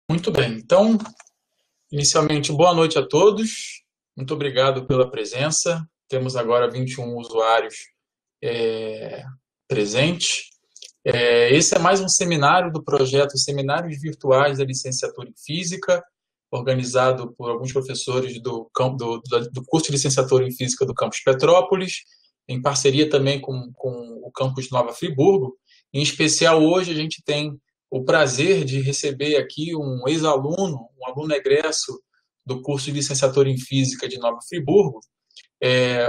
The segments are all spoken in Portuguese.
Muito bem. Então, inicialmente, boa noite a todos. Muito obrigado pela presença. Temos agora 21 usuários é, presentes. Esse é mais um seminário do projeto Seminários Virtuais da Licenciatura em Física, organizado por alguns professores do curso de Licenciatura em Física do Campus Petrópolis, em parceria também com o Campus Nova Friburgo. Em especial, hoje a gente tem o prazer de receber aqui um ex-aluno, um aluno egresso do curso de Licenciatura em Física de Nova Friburgo,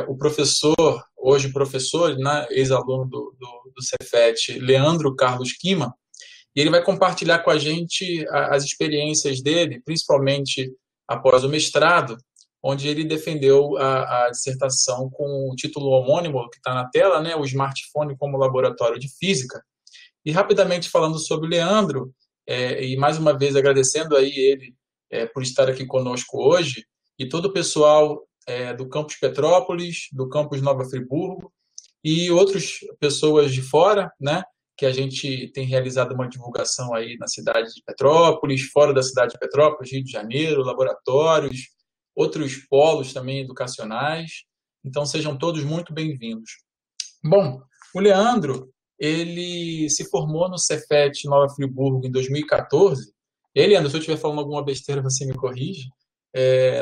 o professor, hoje professor, né, ex-aluno do Cefet, Leandro Carlos Quima, e ele vai compartilhar com a gente as experiências dele, principalmente após o mestrado, onde ele defendeu a dissertação com o título homônimo que está na tela, né, o smartphone como laboratório de física. E rapidamente falando sobre o Leandro, e mais uma vez agradecendo aí ele por estar aqui conosco hoje, e todo o pessoal do Campus Petrópolis, do Campus Nova Friburgo, e outras pessoas de fora, né, que a gente tem realizado uma divulgação aí na cidade de Petrópolis, fora da cidade de Petrópolis, Rio de Janeiro, laboratórios, outros polos também educacionais. Então, sejam todos muito bem-vindos. Bom, o Leandro, ele se formou no Cefet Nova Friburgo em 2014. E aí, Leandro, se eu estiver falando alguma besteira, você me corrige,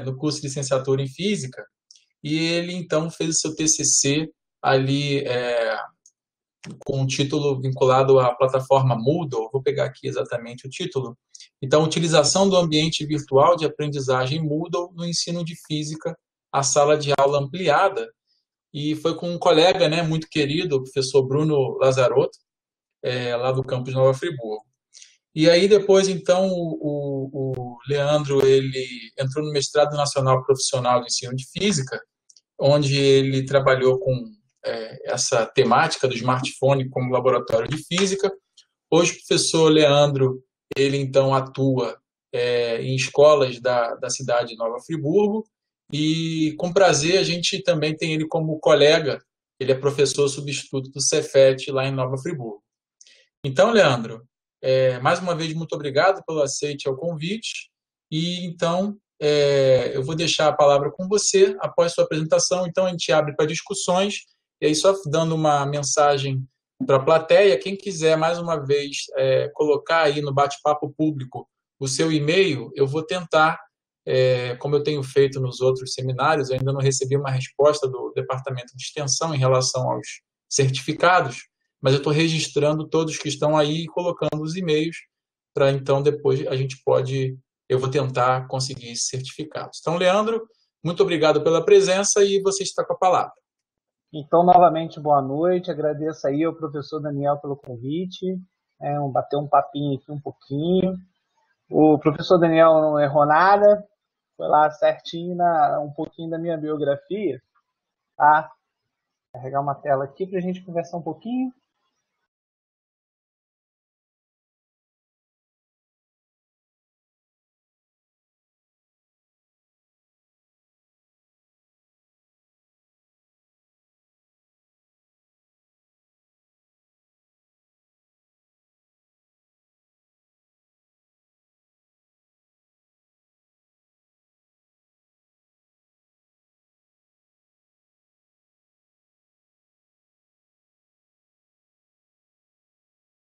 no curso de licenciatura em Física. E ele, então, fez o seu TCC ali com um título vinculado à plataforma Moodle. Vou pegar aqui exatamente o título. Então, utilização do ambiente virtual de aprendizagem Moodle no ensino de Física, a sala de aula ampliada, e foi com um colega, né, muito querido, o professor Bruno Lazarotto, lá do campus Nova Friburgo. E aí depois, então, o Leandro, ele entrou no mestrado nacional profissional de ensino de física, onde ele trabalhou com essa temática do smartphone como laboratório de física. Hoje, o professor Leandro, ele então atua em escolas da cidade de Nova Friburgo, e com prazer a gente também tem ele como colega. Ele é professor substituto do Cefet lá em Nova Friburgo. Então, Leandro, mais uma vez, muito obrigado pelo aceite ao convite. E então, eu vou deixar a palavra com você após sua apresentação. Então, a gente abre para discussões. E aí, só dando uma mensagem para a plateia, quem quiser, mais uma vez, colocar aí no bate-papo público o seu e-mail, eu vou tentar, como eu tenho feito nos outros seminários, eu ainda não recebi uma resposta do Departamento de Extensão em relação aos certificados, mas eu estou registrando todos que estão aí e colocando os e-mails para então depois eu vou tentar conseguir esses certificados. Então, Leandro, muito obrigado pela presença e você está com a palavra. Então, novamente, boa noite. Agradeço aí ao professor Daniel pelo convite. Bater um papinho aqui um pouquinho. O professor Daniel não errou nada, foi lá certinho um pouquinho da minha biografia. Tá? Vou carregar uma tela aqui para a gente conversar um pouquinho.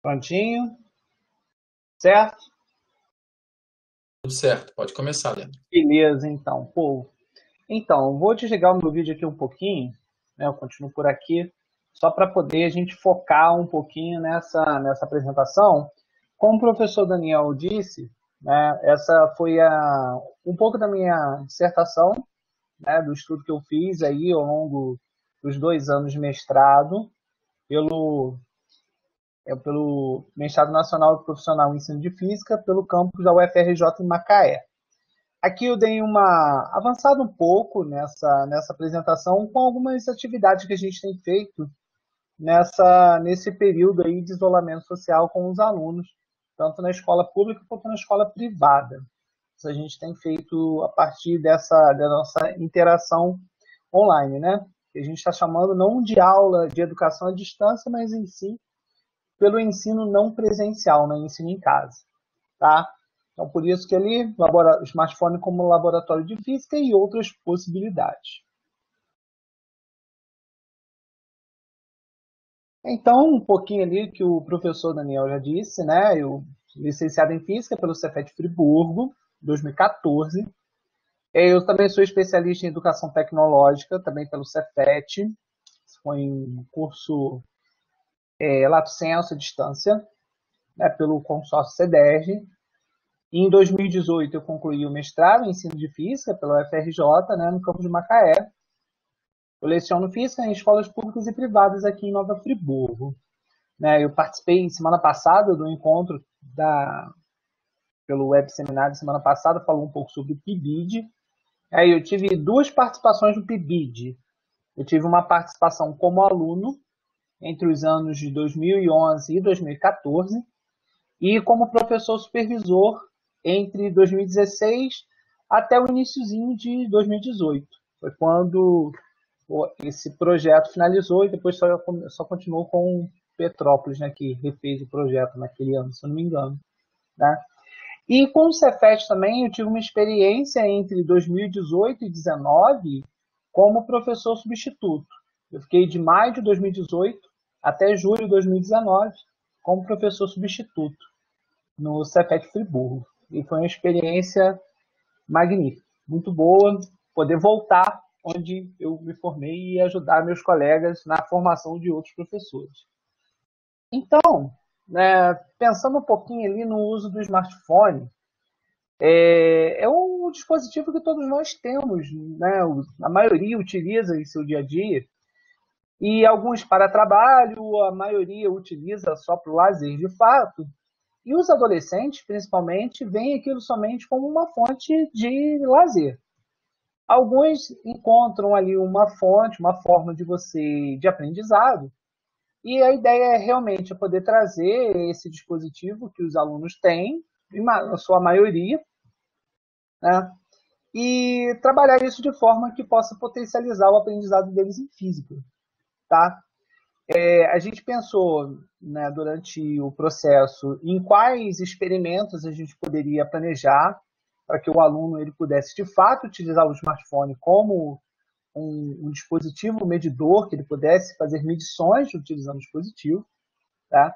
Prontinho? Certo? Tudo certo, pode começar, Leandro. Beleza, então. Então, vou desligar o meu vídeo aqui um pouquinho, né? Eu continuo por aqui, só para poder a gente focar um pouquinho nessa apresentação. Como o professor Daniel disse, né, essa foi um pouco da minha dissertação, né, do estudo que eu fiz aí ao longo dos 2 anos de mestrado, pelo Mestrado Nacional Profissional em Ensino de Física, pelo campus da UFRJ em Macaé. Aqui eu dei uma avançada um pouco nessa apresentação com algumas atividades que a gente tem feito nesse período aí de isolamento social com os alunos, tanto na escola pública quanto na escola privada. Isso a gente tem feito a partir da nossa interação online, né? Que a gente está chamando não de aula de educação à distância, mas em si pelo ensino não presencial, né? Ensino em casa, tá? Então, por isso que ele, smartphone como laboratório de física e outras possibilidades. Então, um pouquinho ali que o professor Daniel já disse, né? Eu licenciado em Física pelo Cefet Friburgo, 2014. Eu também sou especialista em Educação Tecnológica, também pelo Cefet. Foi um curso Lato Sensu à distância, né, pelo consórcio CEDERJ. E em 2018 eu concluí o mestrado em Ensino de Física pela UFRJ, né, no campus de Macaé. Eu leciono Física em escolas públicas e privadas aqui em Nova Friburgo. Eu participei semana passada do encontro pelo Web Seminário semana passada, falou um pouco sobre o PIBID. Aí eu tive duas participações no PIBID. Eu tive uma participação como aluno entre os anos de 2011 e 2014 e como professor supervisor entre 2016 até o iniciozinho de 2018. Foi quando esse projeto finalizou e depois só continuou com Petrópolis, né, que refez o projeto naquele ano, se eu não me engano. Né? E com o Cefet também eu tive uma experiência entre 2018 e 2019 como professor substituto. Eu fiquei de maio de 2018 até julho de 2019 como professor substituto no Cefet Friburgo. E foi uma experiência magnífica, muito boa, poder voltar onde eu me formei e ajudar meus colegas na formação de outros professores. Então, pensando um pouquinho ali no uso do smartphone, é um dispositivo que todos nós temos, né? A maioria utiliza em seu dia a dia, e alguns para trabalho, a maioria utiliza só para o lazer de fato, e os adolescentes, principalmente, veem aquilo somente como uma fonte de lazer. Alguns encontram ali uma fonte, uma forma de aprendizado, e a ideia é realmente poder trazer esse dispositivo que os alunos têm, na sua maioria, né, e trabalhar isso de forma que possa potencializar o aprendizado deles em física. Tá? A gente pensou, né, durante o processo em quais experimentos a gente poderia planejar para que o aluno ele pudesse, de fato, utilizar o smartphone como um dispositivo medidor, que ele pudesse fazer medições utilizando o dispositivo. Tá?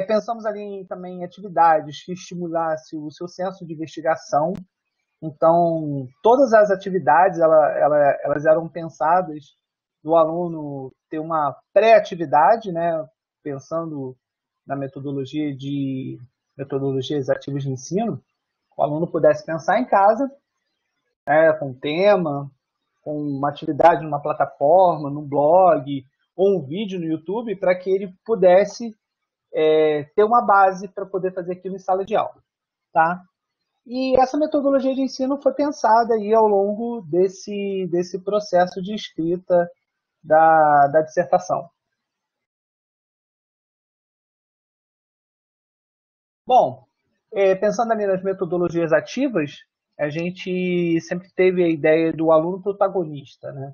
Pensamos ali também em atividades que estimulassem o seu senso de investigação. Então, todas as atividades elas eram pensadas do aluno ter uma pré-atividade, né, pensando na metodologias ativas de ensino, o aluno pudesse pensar em casa, com tema, com uma atividade numa plataforma, num blog, ou um vídeo no YouTube, para que ele pudesse ter uma base para poder fazer aquilo em sala de aula. Tá? E essa metodologia de ensino foi pensada aí ao longo desse processo de escrita da dissertação. Bom, pensando ali nas metodologias ativas, a gente sempre teve a ideia do aluno protagonista, né?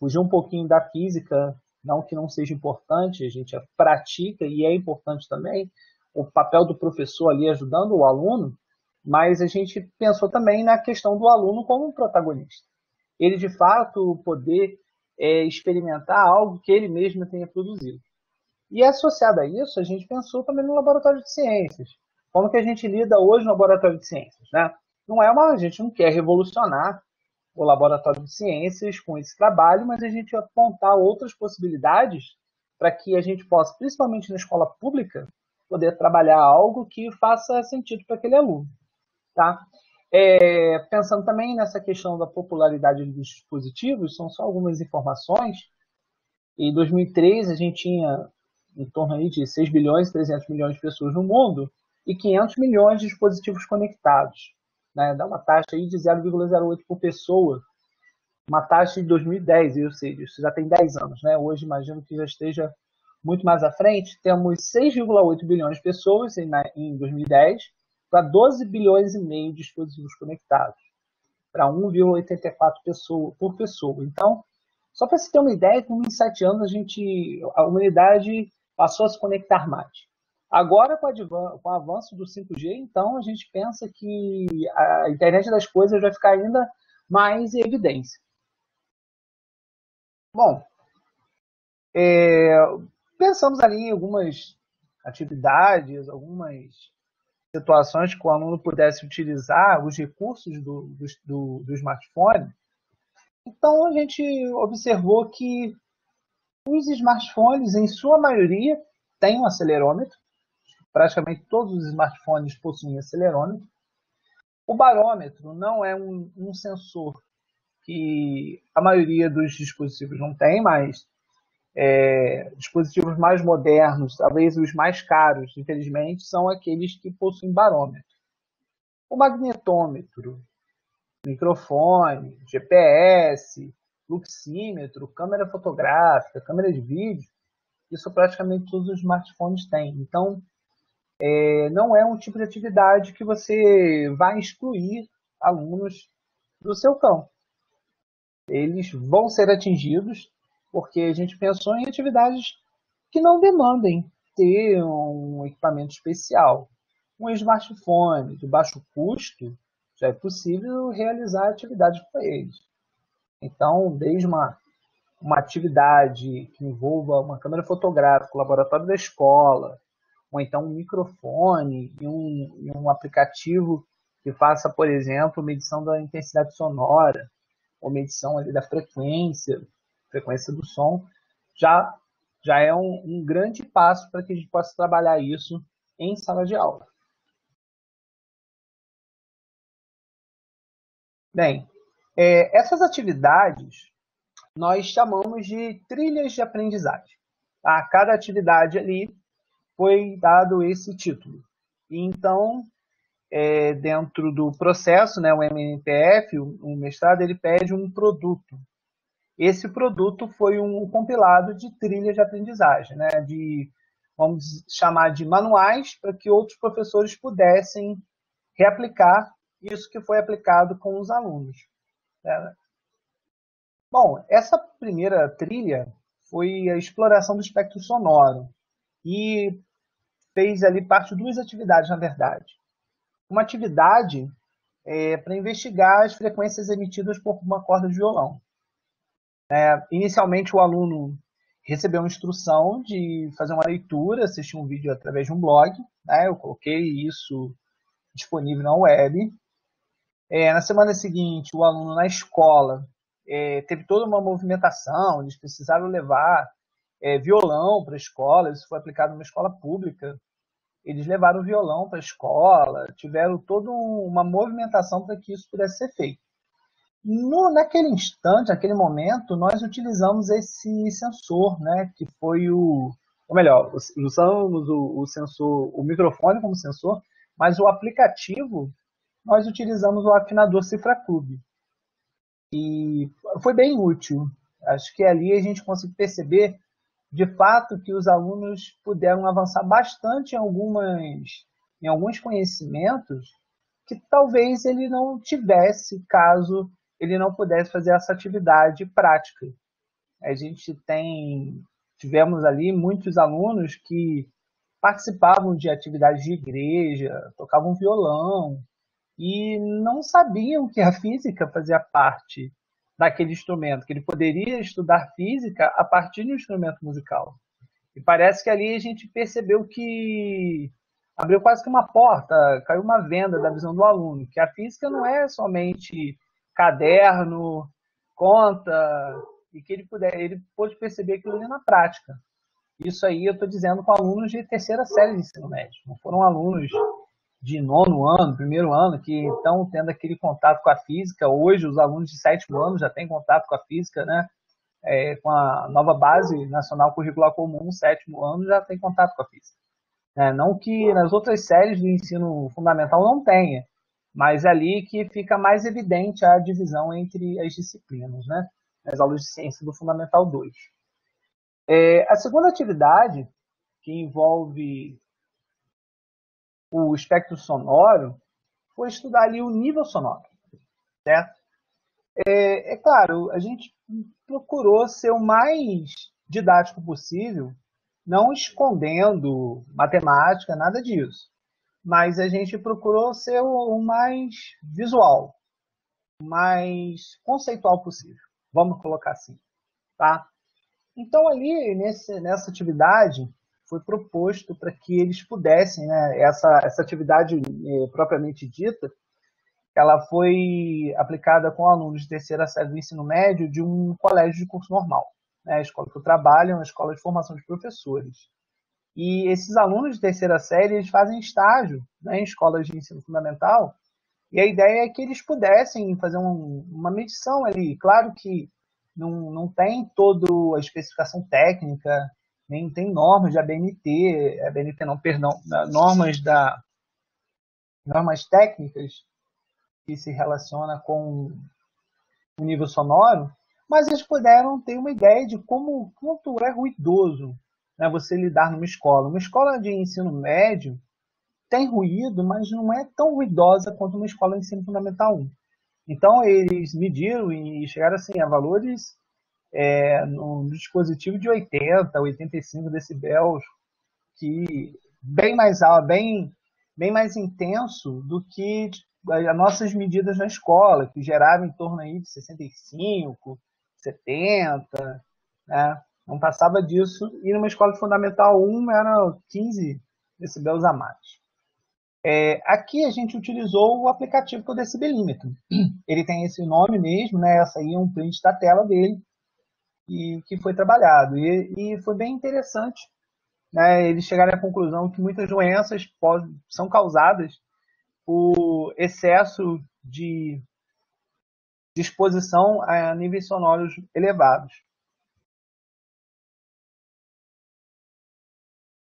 Fugir um pouquinho da física, não que não seja importante, a gente pratica e é importante também o papel do professor ali ajudando o aluno, mas a gente pensou também na questão do aluno como um protagonista. Ele, de fato, poder experimentar algo que ele mesmo tenha produzido. E associado a isso, a gente pensou também no laboratório de ciências. Como que a gente lida hoje no laboratório de ciências, né? A gente não quer revolucionar o laboratório de ciências com esse trabalho, mas a gente vai apontar outras possibilidades para que a gente possa, principalmente na escola pública, poder trabalhar algo que faça sentido para aquele aluno. Tá? Pensando também nessa questão da popularidade dos dispositivos, são só algumas informações. Em 2003, a gente tinha em torno aí de 6 bilhões e 300 milhões de pessoas no mundo e 500 milhões de dispositivos conectados. Né? Dá uma taxa aí de 0,08 por pessoa, uma taxa de 2010, ou seja, isso já tem 10 anos. Né? Hoje, imagino que já esteja muito mais à frente. Temos 6,8 bilhões de pessoas em 2010 para 12 bilhões e meio de dispositivos conectados, para 1,84 por pessoa. Então, só para você ter uma ideia, com 7 anos a humanidade passou a se conectar mais. Agora, com o avanço do 5G, então, a gente pensa que a internet das coisas vai ficar ainda mais em evidência. Bom, pensamos ali em algumas atividades, algumas situações que o aluno pudesse utilizar os recursos do smartphone. Então, a gente observou que os smartphones, em sua maioria, têm um acelerômetro. Praticamente todos os smartphones possuem acelerômetro. O barômetro não é um sensor que a maioria dos dispositivos não tem, mas dispositivos mais modernos, talvez os mais caros, infelizmente, são aqueles que possuem barômetro. O magnetômetro, microfone, GPS, fluxímetro, câmera fotográfica, câmera de vídeo, isso praticamente todos os smartphones têm. Então, não é um tipo de atividade que você vai excluir alunos do seu campo. Eles vão ser atingidos porque a gente pensou em atividades que não demandem ter um equipamento especial. Um smartphone de baixo custo, já é possível realizar atividades com eles. Então, desde uma atividade que envolva uma câmera fotográfica, o laboratório da escola, ou então um microfone e um aplicativo que faça, por exemplo, medição da intensidade sonora, ou medição ali da frequência do som, já é um grande passo para que a gente possa trabalhar isso em sala de aula. Bem, essas atividades nós chamamos de trilhas de aprendizagem. A cada atividade ali foi dado esse título. E então, dentro do processo, né, o MNPF, o mestrado, ele pede um produto. Esse produto foi um compilado de trilhas de aprendizagem, né, vamos chamar de manuais, para que outros professores pudessem reaplicar isso que foi aplicado com os alunos. Né? Bom, essa primeira trilha foi a exploração do espectro sonoro e fez ali parte de duas atividades, na verdade. Uma atividade para investigar as frequências emitidas por uma corda de violão. Inicialmente, o aluno recebeu uma instrução de fazer uma leitura, assistir um vídeo através de um blog. Né? Eu coloquei isso disponível na web. Na semana seguinte, o aluno na escola teve toda uma movimentação, eles precisaram levar violão para a escola, isso foi aplicado numa escola pública. Eles levaram o violão para a escola, tiveram toda uma movimentação para que isso pudesse ser feito. Naquele instante, naquele momento, nós utilizamos esse sensor, né, que foi ou melhor, usamos o sensor, o microfone como sensor, mas o aplicativo, nós utilizamos o afinador Cifra Club. E foi bem útil. Acho que ali a gente conseguiu perceber, de fato, que os alunos puderam avançar bastante em alguns conhecimentos que talvez ele não tivesse caso ele não pudesse fazer essa atividade prática. Tivemos ali muitos alunos que participavam de atividades de igreja, tocavam violão e não sabiam que a física fazia parte daquele instrumento, que ele poderia estudar física a partir de um instrumento musical. E parece que ali a gente percebeu que abriu quase que uma porta, caiu uma venda da visão do aluno, que a física não é somente caderno, conta, e que ele pôde perceber aquilo ali na prática. Isso aí eu estou dizendo com alunos de terceira série de ensino médio, não foram alunos de nono ano, primeiro ano, que estão tendo aquele contato com a física. Hoje, os alunos de sétimo ano já têm contato com a física, né? Com a nova Base Nacional Curricular Comum, sétimo ano já tem contato com a física. Não que nas outras séries do ensino fundamental não tenha, mas ali que fica mais evidente a divisão entre as disciplinas, né? Nas aulas de ciência do Fundamental 2. A segunda atividade, que envolve o espectro sonoro, foi estudar ali o nível sonoro, certo? Claro, a gente procurou ser o mais didático possível não escondendo matemática, nada disso. Mas a gente procurou ser o mais visual, o mais conceitual possível. Vamos colocar assim, tá? Então, ali, nessa atividade, foi proposto para que eles pudessem, né, essa atividade propriamente dita, ela foi aplicada com alunos de terceira série do ensino médio de um colégio de curso normal. Né, a escola que eu trabalho é uma escola de formação de professores. E esses alunos de terceira série, eles fazem estágio, né, em escolas de ensino fundamental, e a ideia é que eles pudessem fazer uma medição ali. Claro que não tem toda a especificação técnica, nem tem normas de ABNT, ABNT não, perdão, normas técnicas que se relaciona com o nível sonoro, mas eles puderam ter uma ideia de quanto é ruidoso, né, você lidar numa escola. Uma escola de ensino médio tem ruído, mas não é tão ruidosa quanto uma escola de ensino fundamental 1. Então, eles mediram e chegaram assim, a valores no dispositivo de 80, 85 decibéis, que bem mais alto, bem mais intenso do que as nossas medidas na escola, que geravam em torno aí de 65, 70, né? Não passava disso, e numa escola de fundamental 1 era 15 decibéis a mais. Aqui a gente utilizou o aplicativo que é o decibelímetro. Ele tem esse nome mesmo, né? Essa aí é um print da tela dele, e que foi trabalhado. E foi bem interessante, né? Eles chegaram à conclusão que muitas doenças são causadas por excesso de exposição a níveis sonoros elevados.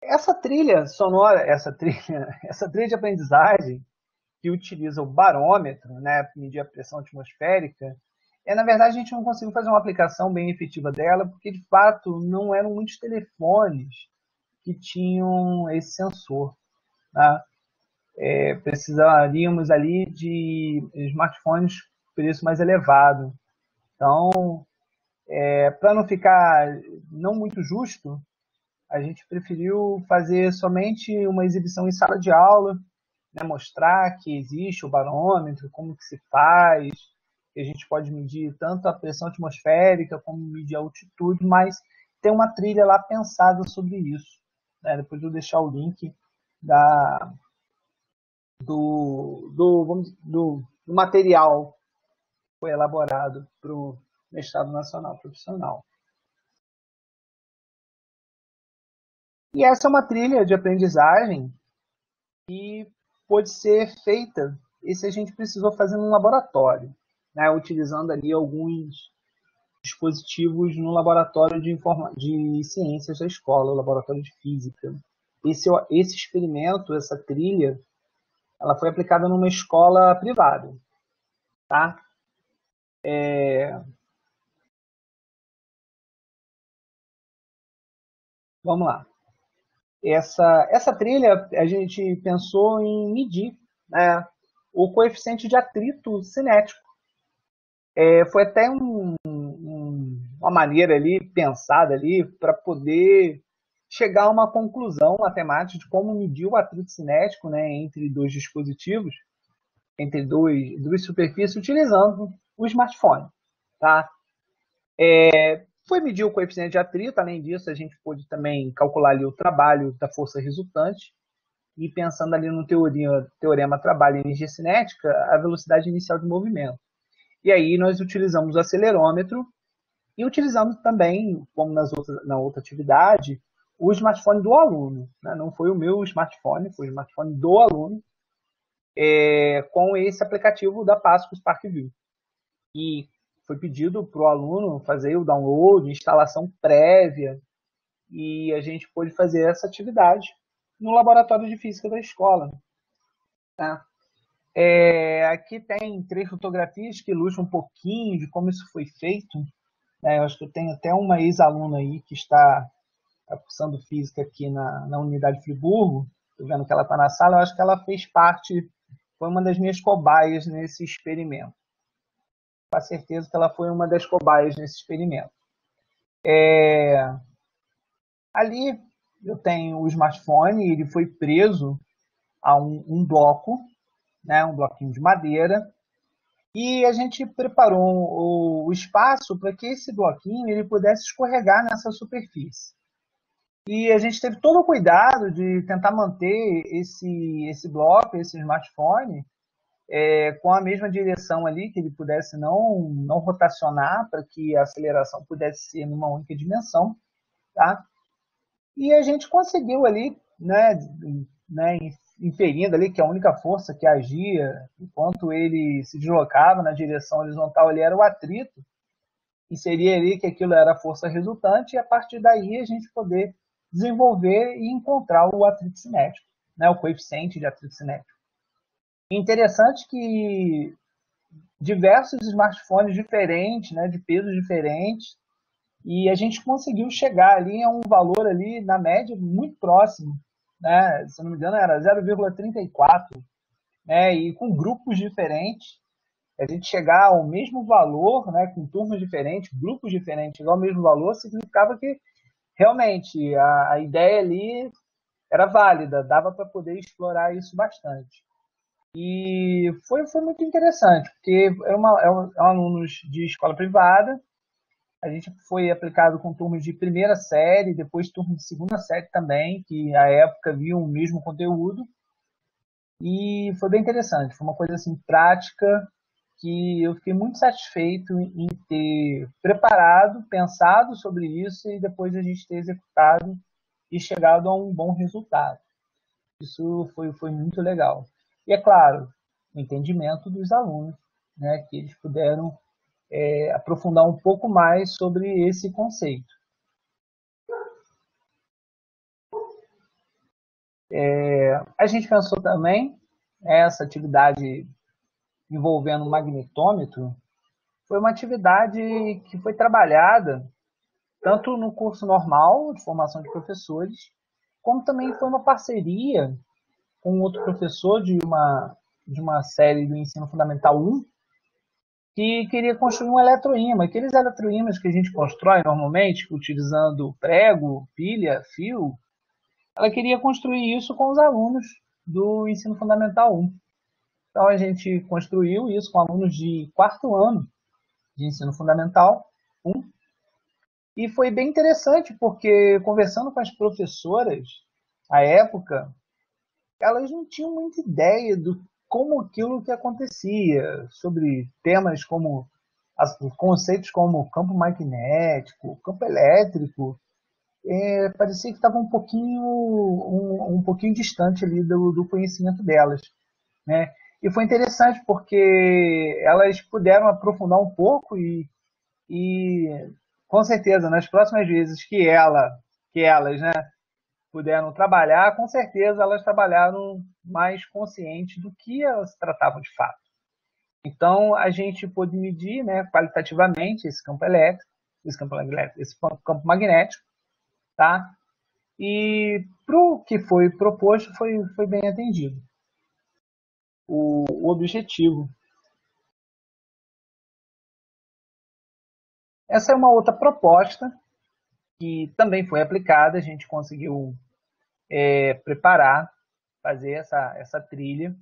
Essa trilha sonora, essa trilha de aprendizagem que utiliza o barômetro, né, para medir a pressão atmosférica, na verdade a gente não conseguiu fazer uma aplicação bem efetiva dela, porque de fato não eram muitos telefones que tinham esse sensor. Tá? Precisaríamos ali de smartphones preço mais elevado. Então, para não ficar não muito justo, a gente preferiu fazer somente uma exibição em sala de aula, né, mostrar que existe o barômetro, como que se faz, que a gente pode medir tanto a pressão atmosférica como medir a altitude, mas tem uma trilha lá pensada sobre isso. Né? Depois eu vou deixar o link da, do material que foi elaborado para o mestrado nacional profissional. E essa é uma trilha de aprendizagem que pode ser feita, e se a gente precisou fazer num laboratório, né, utilizando ali alguns dispositivos no laboratório de ciências da escola, o laboratório de física. Esse experimento, essa trilha, ela foi aplicada numa escola privada. Tá? Vamos lá. Essa trilha, a gente pensou em medir, né, o coeficiente de atrito cinético. Foi até uma maneira ali, pensada ali, para poder chegar a uma conclusão matemática de como medir o atrito cinético, né, entre dois dispositivos, entre duas superfícies, utilizando o smartphone. Tá? Foi medir o coeficiente de atrito, além disso, a gente pôde também calcular ali o trabalho da força resultante, e pensando ali no teorema trabalho e energia cinética, a velocidade inicial de movimento. E aí nós utilizamos o acelerômetro e utilizamos também, como na outra atividade, o smartphone do aluno. Né? Não foi o meu smartphone, foi o smartphone do aluno, com esse aplicativo da Pasco SparkView. E foi pedido para o aluno fazer o download, instalação prévia, e a gente pôde fazer essa atividade no laboratório de física da escola. Tá? Aqui tem 3 fotografias que ilustram um pouquinho de como isso foi feito. Eu acho que eu tenho até uma ex-aluna aí que está cursando física aqui na Unidade Friburgo. Estou vendo que ela está na sala. Eu acho que ela fez parte, foi uma das minhas cobaias nesse experimento. Com certeza que ela foi uma das cobaias nesse experimento. Ali eu tenho o smartphone, ele foi preso a um bloco, né, um bloquinho de madeira, e a gente preparou o espaço para que esse bloquinho ele pudesse escorregar nessa superfície. E a gente teve todo o cuidado de tentar manter esse bloco, esse smartphone, com a mesma direção ali, que ele pudesse não rotacionar, para que a aceleração pudesse ser numa única dimensão. Tá? E a gente conseguiu ali, né, inferindo ali que a única força que agia enquanto ele se deslocava na direção horizontal ali era o atrito, e seria ali que aquilo era a força resultante, e a partir daí a gente poder desenvolver e encontrar o atrito cinético, né, o coeficiente de atrito cinético. Interessante que diversos smartphones diferentes, né, de pesos diferentes, e a gente conseguiu chegar ali a um valor ali, na média, muito próximo, né? Se não me engano, era 0,34, né? E com grupos diferentes, a gente chegar ao mesmo valor, né? Com turmas diferentes, grupos diferentes, chegar ao mesmo valor, significava que realmente a ideia ali era válida, dava para poder explorar isso bastante. E foi muito interessante, porque eram alunos de escola privada. A gente foi aplicado com turmas de primeira série, depois turmas de segunda série também, que à época viam o mesmo conteúdo. E foi bem interessante, foi uma coisa assim prática que eu fiquei muito satisfeito em ter preparado, pensado sobre isso e depois a gente ter executado e chegado a um bom resultado. Isso foi muito legal. E é claro, o entendimento dos alunos, né, que eles puderam aprofundar um pouco mais sobre esse conceito. A gente pensou também essa atividade envolvendo o magnetômetro foi uma atividade que foi trabalhada tanto no curso normal de formação de professores, como também foi uma parceria com outro professor de uma série do ensino fundamental 1, que queria construir um eletroímã. Aqueles eletroímãs que a gente constrói normalmente, utilizando prego, pilha, fio, ela queria construir isso com os alunos do ensino fundamental 1. Então a gente construiu isso com alunos de quarto ano de ensino fundamental 1. E foi bem interessante, porque conversando com as professoras, à época, elas não tinham muita ideia do como aquilo que acontecia, sobre temas como conceitos como campo magnético, campo elétrico, parecia que estava um pouquinho distante ali do conhecimento delas, né? E foi interessante porque elas puderam aprofundar um pouco e com certeza nas próximas vezes que elas, né, puderam trabalhar, com certeza elas trabalharam mais conscientes do que elas tratavam de fato. Então a gente pôde medir, né, qualitativamente esse campo elétrico, esse campo magnético, tá? E para o que foi proposto foi bem atendido o objetivo. Essa é uma outra proposta que também foi aplicada, a gente conseguiu preparar, fazer essa trilha.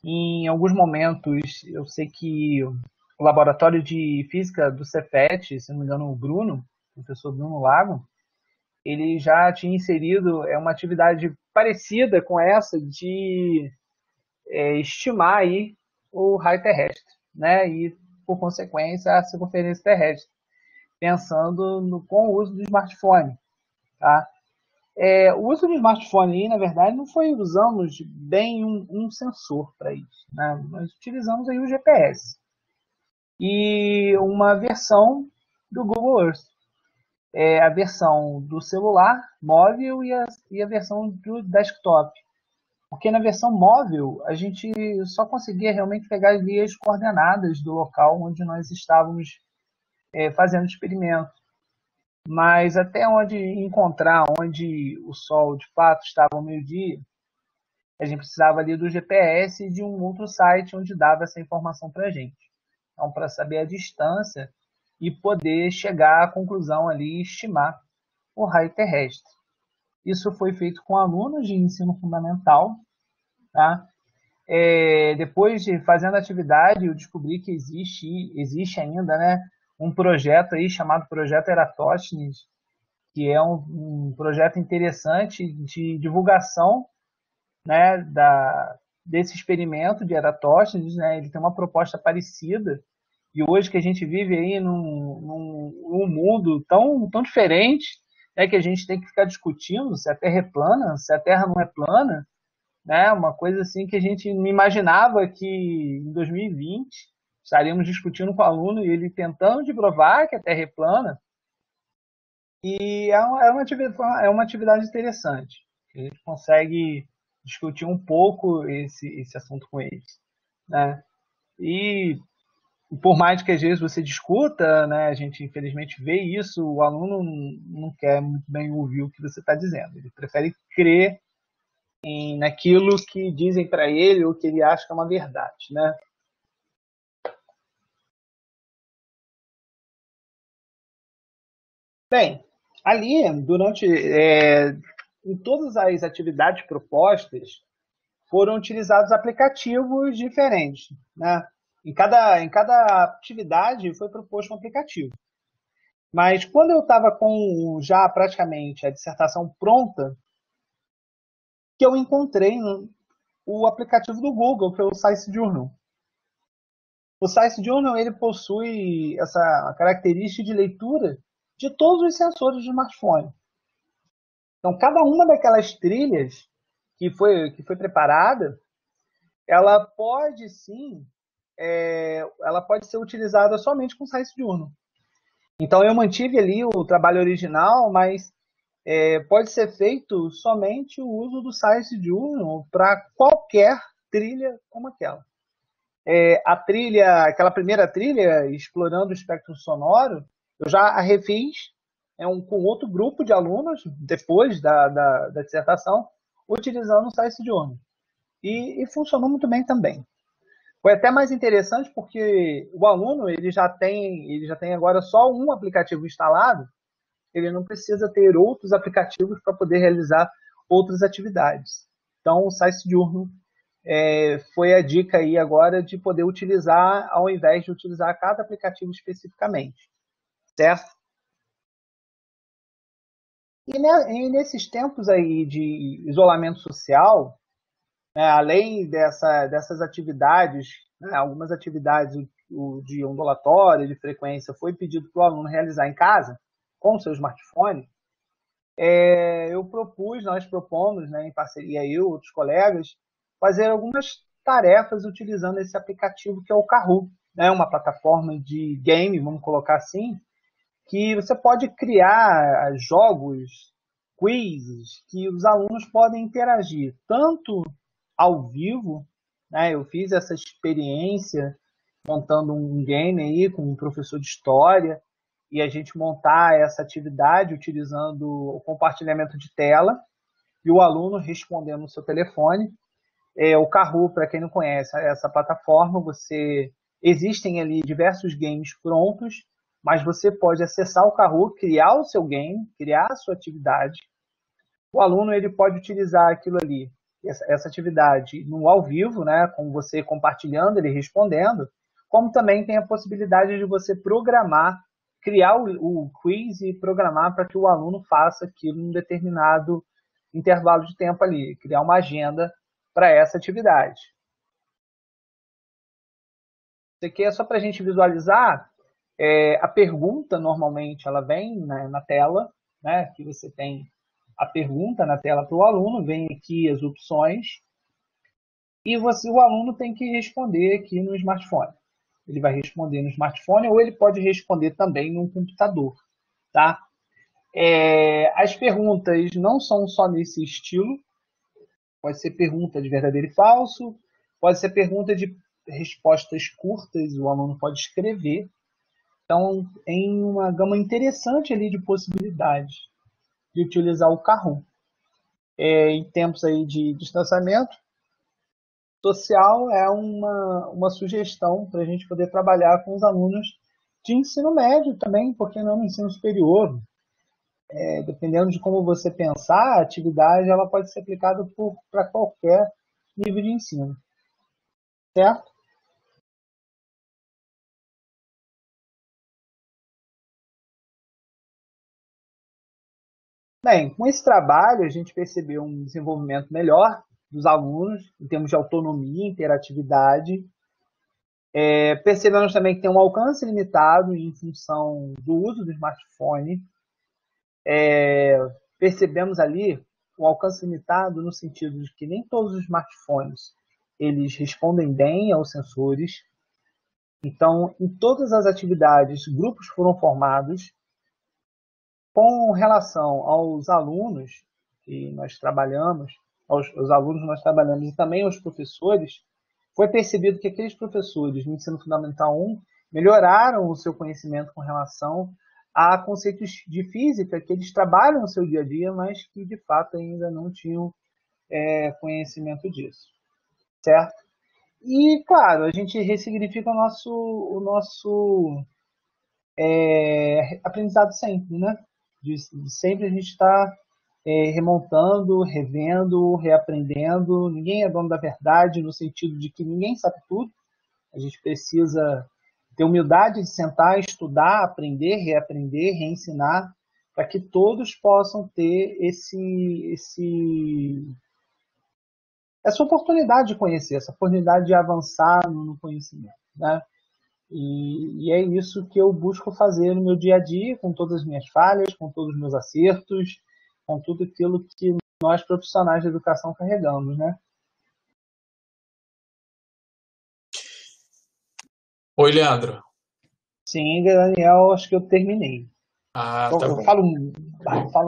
Em alguns momentos, eu sei que o laboratório de física do Cefet, se não me engano, o Bruno, o professor Bruno Lago, ele já tinha inserido uma atividade parecida com essa de estimar aí o raio terrestre, né? E, por consequência, a circunferência terrestre, pensando com o uso do smartphone. Tá? O uso do smartphone aí, na verdade, não foi usamos bem um sensor para isso. Né? Nós utilizamos aí o GPS e uma versão do Google Earth. A versão do celular móvel e a versão do desktop. Porque na versão móvel a gente só conseguia realmente pegar ali as coordenadas do local onde nós estávamos fazendo experimento. Mas até onde encontrar onde o Sol de fato estava ao meio-dia, a gente precisava ali do GPS e de um outro site onde dava essa informação para a gente. Então, para saber a distância e poder chegar à conclusão ali e estimar o raio terrestre. Isso foi feito com alunos de ensino fundamental, tá? Depois de fazendo a atividade, eu descobri que existe ainda, né, um projeto aí chamado Projeto Eratóstenes, que é um projeto interessante de divulgação, né, desse experimento de Eratóstenes, né? Ele tem uma proposta parecida, e hoje que a gente vive aí num mundo tão diferente, né, que a gente tem que ficar discutindo se a Terra é plana, se a Terra não é plana, né? Uma coisa assim que a gente não imaginava que em 2020 estaríamos discutindo com o aluno e ele tentando de provar que a Terra é plana. E é uma atividade interessante. A gente consegue discutir um pouco esse assunto com eles, né? E por mais que às vezes você discuta, né, a gente infelizmente vê isso, o aluno não quer muito bem ouvir o que você está dizendo. Ele prefere crer naquilo que dizem para ele ou que ele acha que é uma verdade, né? Bem, ali, em todas as atividades propostas, foram utilizados aplicativos diferentes, né? Em cada atividade foi proposto um aplicativo. Mas quando eu estava com já praticamente a dissertação pronta, que eu encontrei o aplicativo do Google, que é o Science Journal. O Science Journal ele possui essa característica de leitura de todos os sensores do smartphone. Então, cada uma daquelas trilhas que foi preparada, ela pode sim, ela pode ser utilizada somente com Science Journal. Então, eu mantive ali o trabalho original, mas pode ser feito somente o uso do Science Journal para qualquer trilha como aquela. A trilha, aquela primeira trilha, explorando o espectro sonoro, eu já a refiz com outro grupo de alunos, depois da dissertação, utilizando o Science Journal. E funcionou muito bem também. Foi até mais interessante porque o aluno ele já tem agora só um aplicativo instalado, ele não precisa ter outros aplicativos para poder realizar outras atividades. Então, o Science Journal foi a dica aí agora de poder utilizar, ao invés de utilizar cada aplicativo especificamente, certo? E nesses tempos aí de isolamento social, né, além dessas atividades, né, algumas atividades de ondulatória, de frequência, foi pedido para o aluno realizar em casa, com o seu smartphone, nós propomos, né, em parceria eu e outros colegas, fazer algumas tarefas utilizando esse aplicativo que é o Kahoot, né, uma plataforma de game, vamos colocar assim, que você pode criar jogos, quizzes, que os alunos podem interagir, tanto ao vivo, né, eu fiz essa experiência montando um game aí com um professor de história, e a gente montar essa atividade utilizando o compartilhamento de tela e o aluno respondendo no seu telefone. O Kahoot, para quem não conhece essa plataforma, existem ali diversos games prontos, mas você pode acessar o Kahoot, criar o seu game, criar a sua atividade. O aluno ele pode utilizar aquilo ali, essa atividade no ao vivo, né, com você compartilhando, ele respondendo, como também tem a possibilidade de você programar, criar o quiz e programar para que o aluno faça aquilo em um determinado intervalo de tempo ali, criar uma agenda para essa atividade. Isso aqui é só para a gente visualizar. A pergunta, normalmente, ela vem, né, na tela, né, que você tem a pergunta na tela para o aluno, vem aqui as opções, e o aluno tem que responder aqui no smartphone. Ele vai responder no smartphone ou ele pode responder também no computador, tá? As perguntas não são só nesse estilo, pode ser pergunta de verdadeiro e falso, pode ser pergunta de respostas curtas, o aluno pode escrever. Então, em uma gama interessante ali de possibilidades de utilizar o Kahoot. Em tempos aí de distanciamento social, é uma sugestão para a gente poder trabalhar com os alunos de ensino médio também, porque não no ensino superior. dependendo de como você pensar, a atividade ela pode ser aplicada para qualquer nível de ensino, certo? Bem, com esse trabalho a gente percebeu um desenvolvimento melhor dos alunos em termos de autonomia, interatividade. Percebemos também que tem um alcance limitado em função do uso do smartphone. Percebemos ali um alcance limitado no sentido de que nem todos os smartphones eles respondem bem aos sensores. Então, em todas as atividades, grupos foram formados. Com relação aos alunos que nós trabalhamos, aos alunos que nós trabalhamos e também aos professores, foi percebido que aqueles professores no ensino fundamental 1 melhoraram o seu conhecimento com relação a conceitos de física que eles trabalham no seu dia a dia, mas que de fato ainda não tinham conhecimento disso, certo? E claro, a gente ressignifica o nosso aprendizado sempre, né? De sempre a gente está remontando, revendo, reaprendendo. Ninguém é dono da verdade, no sentido de que ninguém sabe tudo. A gente precisa ter humildade de sentar, estudar, aprender, reaprender, reensinar, para que todos possam ter essa oportunidade de conhecer, essa oportunidade de avançar no conhecimento, né? E é isso que eu busco fazer no meu dia a dia, com todas as minhas falhas, com todos os meus acertos, com tudo aquilo que nós profissionais de educação carregamos, né? Oi, Leandro. Sim, Daniel, acho que eu terminei. Ah, tá Eu bom. falo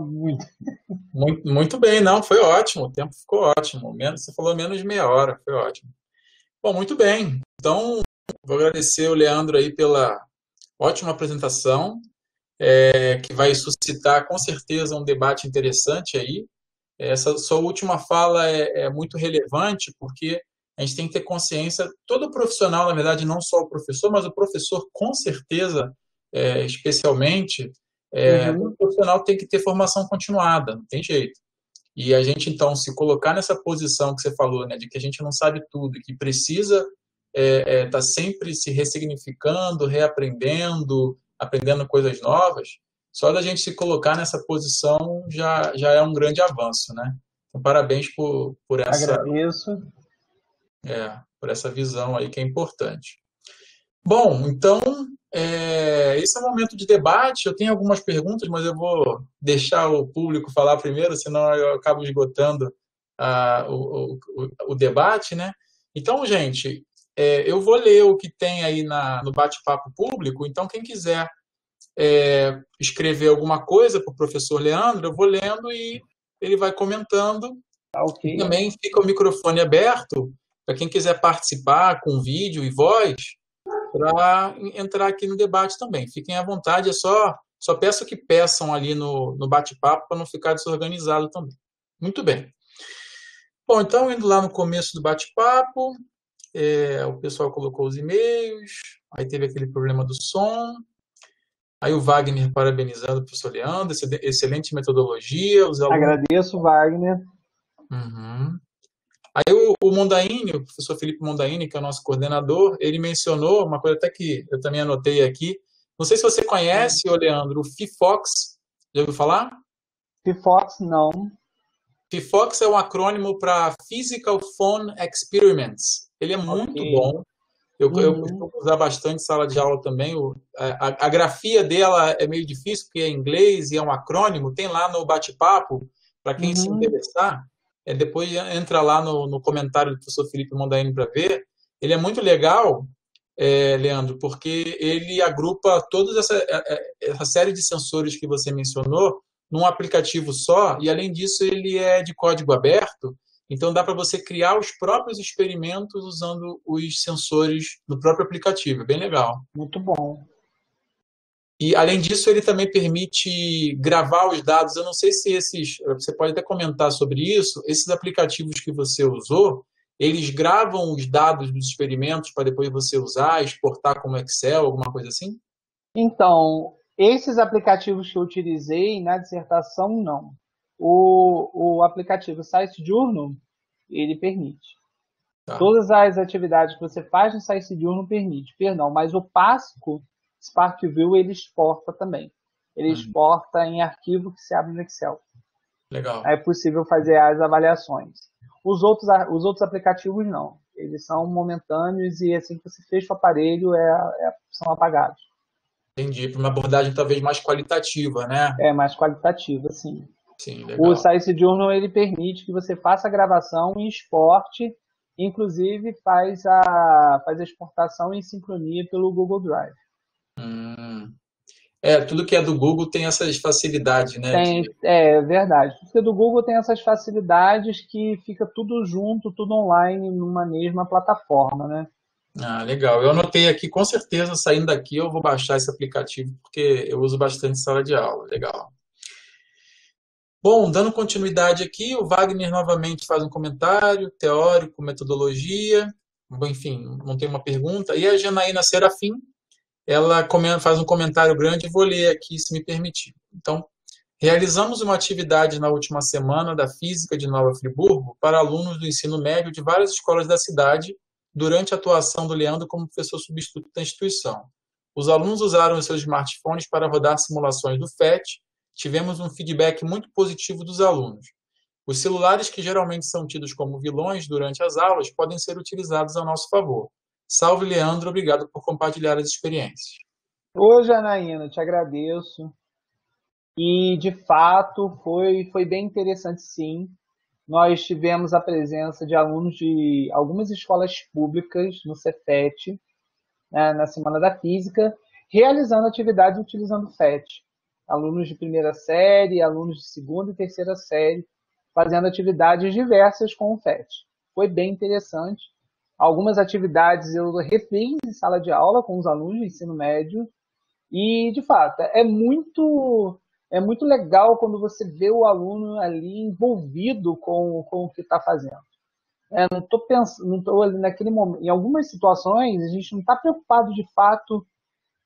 muito. Muito bem, não, foi ótimo, o tempo ficou ótimo. Você falou menos de meia hora, foi ótimo. Bom, muito bem. Então, vou agradecer o Leandro aí pela ótima apresentação, que vai suscitar com certeza um debate interessante aí. Essa sua última fala é muito relevante, porque a gente tem que ter consciência, todo profissional, na verdade, não só o professor, mas o professor, com certeza, especialmente, todo profissional tem que ter formação continuada, não tem jeito. E a gente, então, se colocar nessa posição que você falou, né, de que a gente não sabe tudo, que precisa estar sempre se ressignificando, reaprendendo, aprendendo coisas novas, só da gente se colocar nessa posição já é um grande avanço, né? Então, parabéns Agradeço. por essa visão aí que é importante. Bom, então, esse é um momento de debate. Eu tenho algumas perguntas, mas eu vou deixar o público falar primeiro, senão eu acabo esgotando o debate, né? Então, gente, eu vou ler o que tem aí no bate-papo público. Então, quem quiser escrever alguma coisa para o professor Leandro, eu vou lendo e ele vai comentando. Tá ok. E também fica o microfone aberto para quem quiser participar com vídeo e voz, para entrar aqui no debate também. Fiquem à vontade, só peço que peçam ali no bate-papo para não ficar desorganizado também. Muito bem. Bom, então, indo lá no começo do bate-papo, o pessoal colocou os e-mails, aí teve aquele problema do som, aí o Wagner parabenizando o professor Leandro, excelente metodologia, os alunos... Agradeço, Wagner. Uhum. Aí o Mondaini, o professor Felipe Mondaini, que é o nosso coordenador, ele mencionou uma coisa até que eu também anotei aqui. Não sei se você conhece, Leandro, o FIFOX. Já ouviu falar? FIFOX, não. FIFOX é um acrônimo para Physical Phone Experiments. Ele é muito bom. Eu costumo usar bastante em sala de aula também. A grafia dela é meio difícil, porque é em inglês e é um acrônimo. Tem lá no bate-papo, para quem se interessar. Depois entra lá no comentário do professor Felipe Mondaini para ver. Ele é muito legal, Leandro, porque ele agrupa toda essa série de sensores que você mencionou num aplicativo só, e além disso ele é de código aberto, então dá para você criar os próprios experimentos usando os sensores do próprio aplicativo. É bem legal. Muito bom. E, além disso, ele também permite gravar os dados. Eu não sei se você pode até comentar sobre isso, esses aplicativos que você usou, eles gravam os dados dos experimentos para depois você usar, exportar como Excel, alguma coisa assim? Então, Esses aplicativos que eu utilizei na dissertação, não. O aplicativo Science Journal, ele permite. Tá. Todas as atividades que você faz no Science Journal permite. Perdão, mas o Pasco, SparkView, ele exporta também. Ele Hum, exporta em arquivo que se abre no Excel. legal. Aí é possível fazer as avaliações. Os outros aplicativos não. Eles são momentâneos e assim que você fecha o aparelho, são apagados. Entendi. Para uma abordagem talvez mais qualitativa, né? É mais qualitativo, assim. Sim, O legal. Science Journal ele permite que você faça a gravação e exporte, inclusive faz a exportação em sincronia pelo Google Drive. Hum. É, tudo que é do Google tem essas facilidades, né? É verdade. Porque do Google tem essas facilidades que fica tudo junto, tudo online, numa mesma plataforma, né? Ah, legal. Eu anotei aqui, com certeza, saindo daqui, eu vou baixar esse aplicativo, porque eu uso bastante em sala de aula. Legal. Bom, dando continuidade aqui, o Wagner novamente faz um comentário teórico, metodologia. Bom, enfim, não tem uma pergunta. E a Janaína Serafim, ela faz um comentário grande, vou ler aqui, se me permitir. Então, realizamos uma atividade na última semana da Física de Nova Friburgo para alunos do ensino médio de várias escolas da cidade, durante a atuação do Leandro como professor substituto da instituição. Os alunos usaram os seus smartphones para rodar simulações do FET. Tivemos um feedback muito positivo dos alunos. Os celulares, que geralmente são tidos como vilões durante as aulas, podem ser utilizados a nosso favor. Salve, Leandro, obrigado por compartilhar as experiências. Ô, Janaína, te agradeço. E, de fato, foi bem interessante, sim. Nós tivemos a presença de alunos de algumas escolas públicas no Cefet, né, na Semana da Física, realizando atividades utilizando o FET. Alunos de primeira série, alunos de segunda e terceira série, fazendo atividades diversas com o FET. Foi bem interessante. Algumas atividades eu refiz em sala de aula com os alunos de ensino médio e, de fato, é muito legal quando você vê o aluno ali envolvido com o que está fazendo. Não estou pensando, não tô ali naquele momento. Em algumas situações, a gente não está preocupado de fato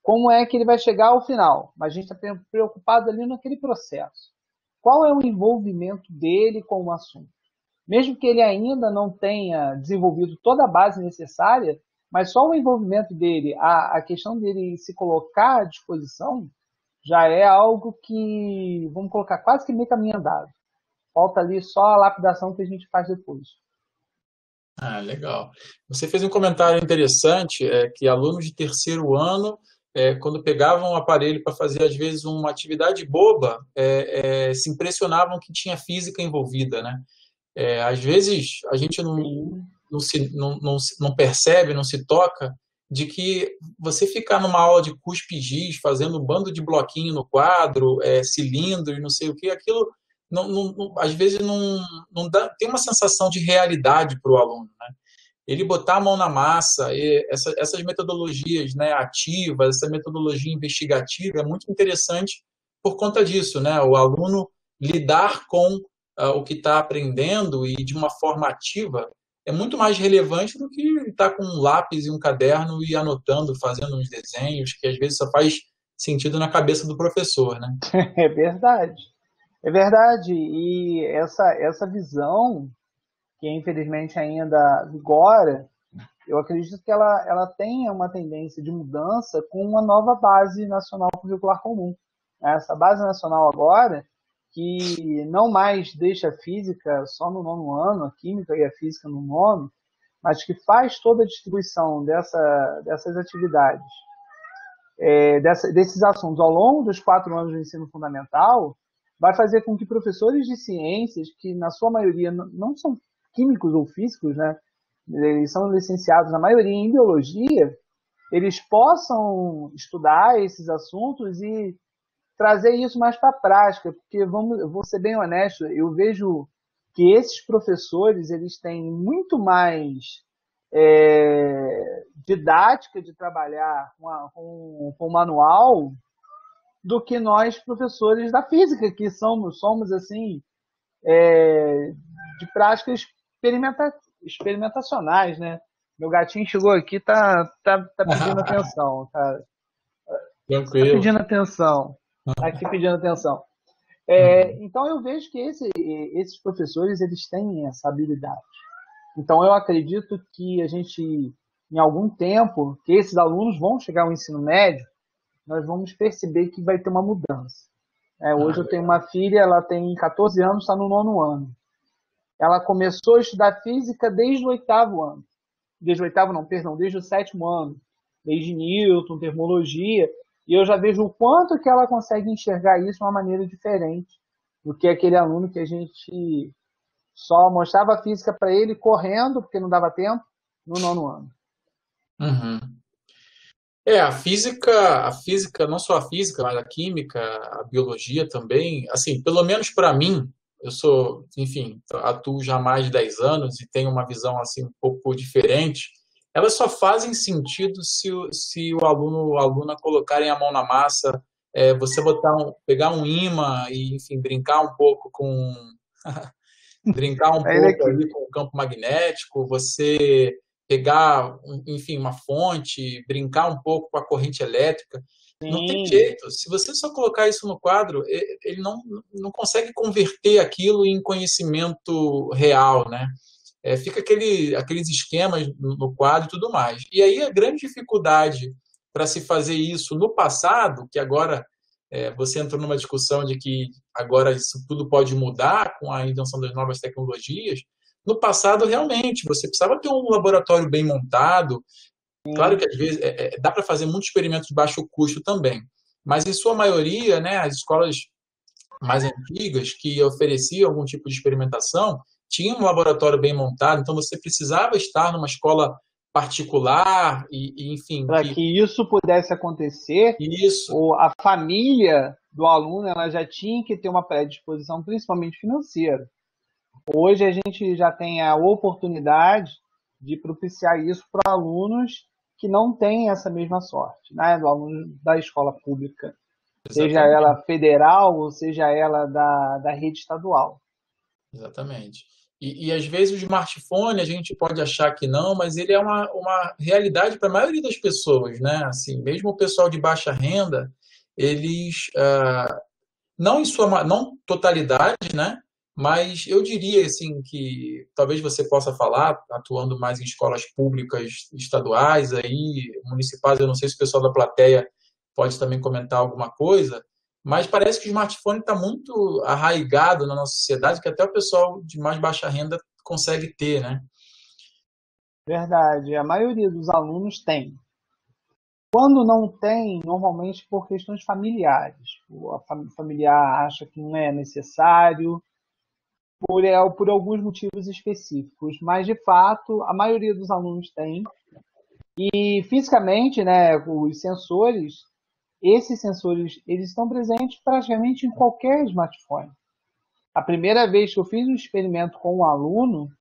como é que ele vai chegar ao final, mas a gente está preocupado ali naquele processo. Qual é o envolvimento dele com o assunto? Mesmo que ele ainda não tenha desenvolvido toda a base necessária, mas só o envolvimento dele, a questão dele se colocar à disposição, já é algo que, vamos colocar, quase que meio caminho andado. Falta ali só a lapidação que a gente faz depois. Ah, legal. Você fez um comentário interessante, que alunos de terceiro ano, quando pegavam o aparelho para fazer, às vezes, uma atividade boba, se impressionavam que tinha física envolvida, né? Às vezes, a gente Sim, não percebe, não se toca, de que você ficar numa aula de cuspe-giz, fazendo um bando de bloquinho no quadro, cilindro e não sei o que, aquilo, às vezes, não dá, tem uma sensação de realidade para o aluno, né? Ele botar a mão na massa, essas metodologias, né, ativas, essa metodologia investigativa é muito interessante por conta disso, né? O aluno lidar com o que está aprendendo e de uma forma ativa é muito mais relevante do que estar com um lápis e um caderno e anotando, fazendo uns desenhos, que às vezes só faz sentido na cabeça do professor, né? é verdade. É verdade. E essa visão, que infelizmente ainda vigora, eu acredito que ela tenha uma tendência de mudança com uma nova base nacional curricular comum. Essa base nacional agora, que não mais deixa a física só no nono ano, a química e a física no nono, mas que faz toda a distribuição dessas atividades, desses assuntos ao longo dos 4 anos do ensino fundamental, vai fazer com que professores de ciências, que na sua maioria não são químicos ou físicos, né, eles são licenciados, na maioria, em biologia, eles possam estudar esses assuntos e trazer isso mais para a prática, porque eu vou ser bem honesto, eu vejo que esses professores eles têm muito mais didática de trabalhar com manual do que nós professores da física, que somos assim, de práticas experimentacionais, né? Meu gatinho chegou aqui, tá pedindo atenção, tá? Tá Tranquilo. pedindo atenção. Tá aqui pedindo atenção. Uhum. Então eu vejo que esses professores eles têm essa habilidade. Então eu acredito que a gente, em algum tempo, que esses alunos vão chegar ao ensino médio, nós vamos perceber que vai ter uma mudança. Ah, Hoje eu tenho uma filha, ela tem 14 anos, está no 9º ano. Ela começou a estudar física desde o 8º ano. Desde o 8º, não, perdão, desde o 7º ano. Desde Newton, termologia. E eu já vejo o quanto que ela consegue enxergar isso de uma maneira diferente do que aquele aluno que a gente só mostrava a física para ele correndo, porque não dava tempo, no 9º ano. uhum. A física, não só a física, mas a química, a biologia também, assim, pelo menos para mim, eu sou, enfim, atuo já há mais de 10 anos e tenho uma visão assim um pouco diferente. Elas só fazem sentido se o aluno ou a aluna colocarem a mão na massa, você pegar um ímã e, enfim, brincar um Ele pouco aqui. ali com o campo magnético, você pegar, enfim, uma fonte, brincar um pouco com a corrente elétrica. Não tem Sim, jeito. Se você só colocar isso no quadro, ele não consegue converter aquilo em conhecimento real, né? Fica aqueles esquemas no quadro e tudo mais. E aí a grande dificuldade para se fazer isso no passado, que agora você entrou numa discussão de que agora isso tudo pode mudar com a invenção das novas tecnologias. No passado, realmente, você precisava ter um laboratório bem montado. Claro sim. que às vezes dá para fazer muitos experimentos de baixo custo também, mas em sua maioria, né, as escolas mais antigas que ofereciam algum tipo de experimentação tinham um laboratório bem montado, então você precisava estar numa escola particular enfim, Para que que isso pudesse acontecer, isso, a família do aluno ela já tinha que ter uma predisposição, principalmente financeira. Hoje a gente já tem a oportunidade de propiciar isso para alunos que não têm essa mesma sorte, né? Do aluno da escola pública, seja ela exatamente. federal ou seja ela da rede estadual. Exatamente. E às vezes o smartphone a gente pode achar que não, mas ele é uma realidade para a maioria das pessoas, né? Assim, mesmo o pessoal de baixa renda, eles, não em sua não totalidade, né? Mas eu diria assim que talvez você possa falar, atuando mais em escolas públicas estaduais aí, municipais, eu não sei se o pessoal da plateia pode também comentar alguma coisa, mas parece que o smartphone está muito arraigado na nossa sociedade, que até o pessoal de mais baixa renda consegue ter, né? Verdade, a maioria dos alunos tem. Quando não tem, normalmente por questões familiares. Familiar acha que não é necessário, por alguns motivos específicos. Mas, de fato, a maioria dos alunos tem. E, fisicamente, né, esses sensores, eles estão presentes praticamente em qualquer smartphone. A primeira vez que eu fiz um experimento com um aluno,